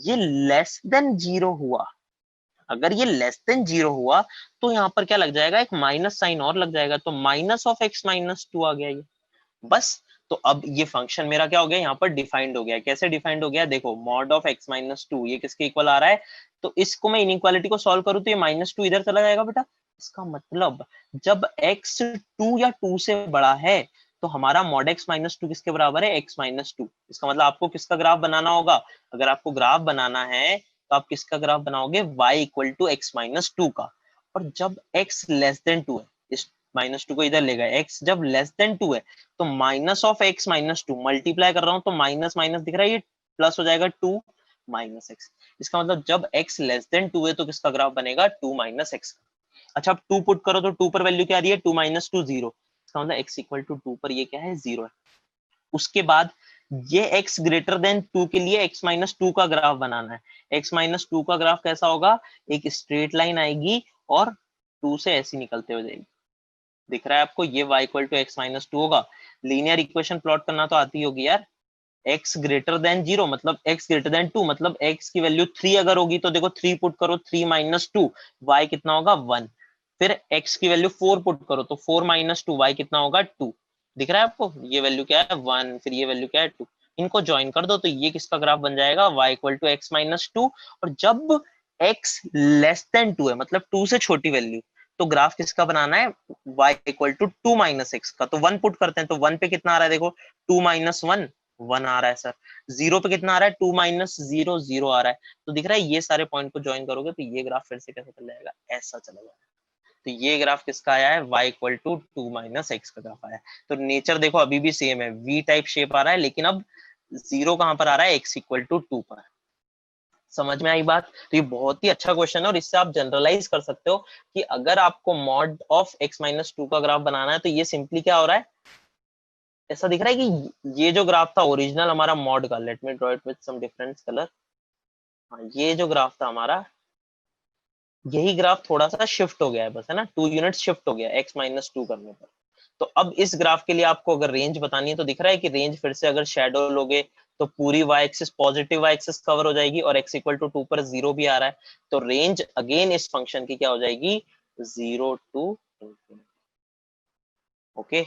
ये लेस देन 0 हुआ, अगर ये लेस देन 0 हुआ तो यहाँ पर क्या लग जाएगा, एक माइनस साइन और लग जाएगा, तो माइनस ऑफ x -2 आ गया ये, बस। तो अब ये फंक्शन मेरा क्या हो गया, यहाँ पर डिफाइंड हो गया। कैसे डिफाइंड हो गया, देखो मॉड ऑफ x -2 ये किसके इक्वल आ रहा है, तो इसको मैं इनइक्वालिटी को सॉल्व करूं तो ये -2 इधर चला जाएगा बेटा। इसका मतलब जब x 2 या 2 से बड़ा है तो हमारा mod x -2 किसके बराबर है, x -2। इसका मतलब आपको किसका ग्राफ बनाना होगा, अगर आपको ग्राफ बनाना है तो आप किसका ग्राफ बनाओगे, y = x -2 का। और जब x <2 है, इस -2 को इधर ले गए, x जब <2 है तो -(x -2) मल्टीप्लाई कर रहा हूं तो माइनस माइनस दिख रहा है, ये प्लस हो जाएगा 2 -x। इसका मतलब जब x <2 है तो किसका ग्राफ बनेगा, 2 -x का। अच्छा अब 2 पुट करो तो 2 पर वैल्यू क्या आ रही है, 2 - 2 0। इसका मतलब x = 2 पर ये क्या है, 0 है। उसके बाद ये x > 2 के लिए x -2 का ग्राफ बनाना है। x -2 का ग्राफ कैसा होगा, एक स्ट्रेट लाइन आएगी और 2 से ऐसी निकलते हो जाएगी। दिख रहा है आपको, ये y = x -2 होगा। लीनियर इक्वेशन प्लॉट करना तो आती होगी यार। x > 0 मतलब x > 2 मतलब x की वैल्यू 3 अगर होगी तो देखो 3 पुट करो, 3 - 2 y कितना होगा, 1। फिर x की वैल्यू 4 पुट करो तो 4 - 2 y कितना होगा, 2। दिख रहा है आपको, ये वैल्यू क्या है, 1, फिर ये वैल्यू क्या है, 2। इनको ज्वाइन कर दो तो ये किसका ग्राफ बन जाएगा, y = x -2। और जब x < 2 है मतलब 2 से छोटी वैल्यू, तो ग्राफ किसका बनाना है, y = 2 - x का। तो 1 पुट करते हैं तो 1 पे कितना आ रहा है, देखो 2 - 1 1 आ रहा है सर। 0 पे कितना आ रहा है, 2 - 0 0 आ रहा है। तो दिख रहा है ये सारे पॉइंट को ज्वाइन करोगे तो ये ग्राफ फिर से कैसे चल जाएगा, ऐसा चला जाएगा। तो ये ग्राफ किसका आया है, y = 2 - x का ग्राफ आया है। तो नेचर देखो अभी भी सेम है, वी टाइप शेप आ रहा है, लेकिन अब 0 कहां पर आ रहा है, x = 2 पर। समझ में आई बात। तो ये बहुत ही अच्छा क्वेश्चन है और इससे आप जनरलाइज कर सकते हो कि अगर आपको mod ऑफ x -2 का ग्राफ बनाना है तो ये सिंपली क्या हो रहा है, ऐसा दिख रहा है कि ये जो ग्राफ था ओरिजिनल हमारा मॉड का, let me draw it with some different colour. हाँ ये जो ग्राफ था हमारा, यही ग्राफ थोड़ा सा शिफ्ट हो गया है बस, है ना, 2 यूनिट शिफ्ट हो गया x -2 करने पर। तो अब इस ग्राफ के लिए आपको अगर रेंज बतानी है तो दिख रहा है कि रेंज फिर से अगर शेडो लोगे तो पूरी y axis positive y axis cover हो जाएगी और x = 2 पर 0 भी आ रहा है। तो रेंज अगेन इस फंक्शन की क्या हो जाएगी, 0 to ∞। Okay,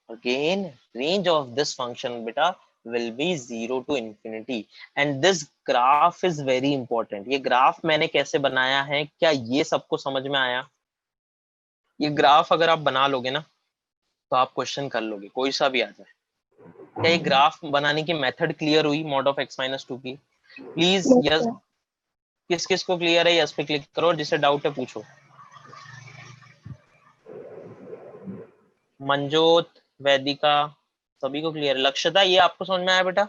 again range of this function beta will be 0 to infinity and this graph is very important। ये ग्राफ मैंने कैसे बनाया है, क्या ये सबको समझ में आया। ये ग्राफ अगर आप बना लोगे ना तो आप क्वेश्चन कर लोगे, कोई सा भी आ जाए। क्या ये ग्राफ बनाने की मेथड क्लियर हुई mod ऑफ x -2 की, प्लीज Yes, यस। sir. किस किस को क्लियर है, यस पे क्लिक करो, जिसे डाउट है पूछो। मंजोत, वैदिका, सभी को क्लियर है। लक्ष्यता ये आपको समझ में आया बेटा,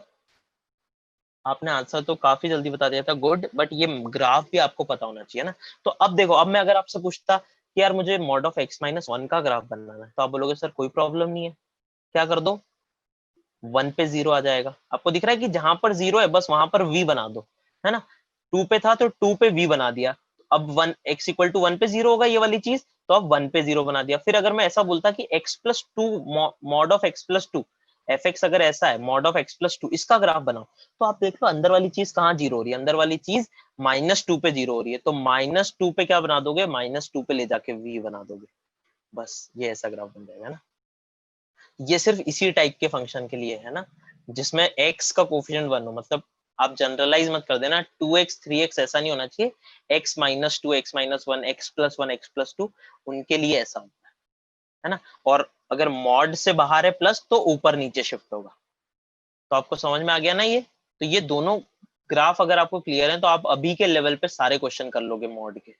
आपने आंसर तो काफी जल्दी बता दिया था, गुड। बट ये ग्राफ भी आपको पता होना चाहिए ना। तो अब देखो, अब मैं अगर आपसे पूछता कि यार मुझे mod ऑफ x -1 का ग्राफ बनाना है तो आप बोलोगे सर कोई प्रॉब्लम नहीं है, क्या कर दो, 1 पे 0 आ जाएगा। आपको दिख रहा है कि जहां पर 0 है बस वहां पर v बना दो, है ना। 2 पे था तो 2 पे v बना दिया। अब 1 x = 1 पे 0 होगा ये वाली चीज, तो अब 1 पे 0 बना दिया। फिर अगर मैं ऐसा बोलता कि x + 2 mod of x + 2 fx अगर ऐसा है, mod ऑफ x + 2 इसका ग्राफ बनाओ, तो आप देख लो अंदर वाली चीज कहाँ 0 हो रही है, अंदर वाली चीज -2 पे 0 हो रही है। तो -2 पे क्या बना दोगे, -2 पे ले जाके v बना दोगे, बस ये ऐसा ग्राफ बन जाएगा ना। ये सिर्फ इसी टाइप के फंक्शन के लिए है ना, जिसमें x का कोफिशिएंट 1 हो। मतलब आप जनरलाइज मत कर देना, 2x 3x ऐसा नहीं होना चाहिए, x -2 x -1 x + 1 x + 2 उनके लिए ऐसा होता है ना। और अगर मॉड से बाहर है प्लस तो ऊपर नीचे शिफ्ट होगा। तो आपको समझ में आ गया ना ये। तो ये दोनों ग्राफ अगर आपको क्लियर है तो आप अभी के लेवल पे सारे क्वेश्चन कर लोगे मॉड के।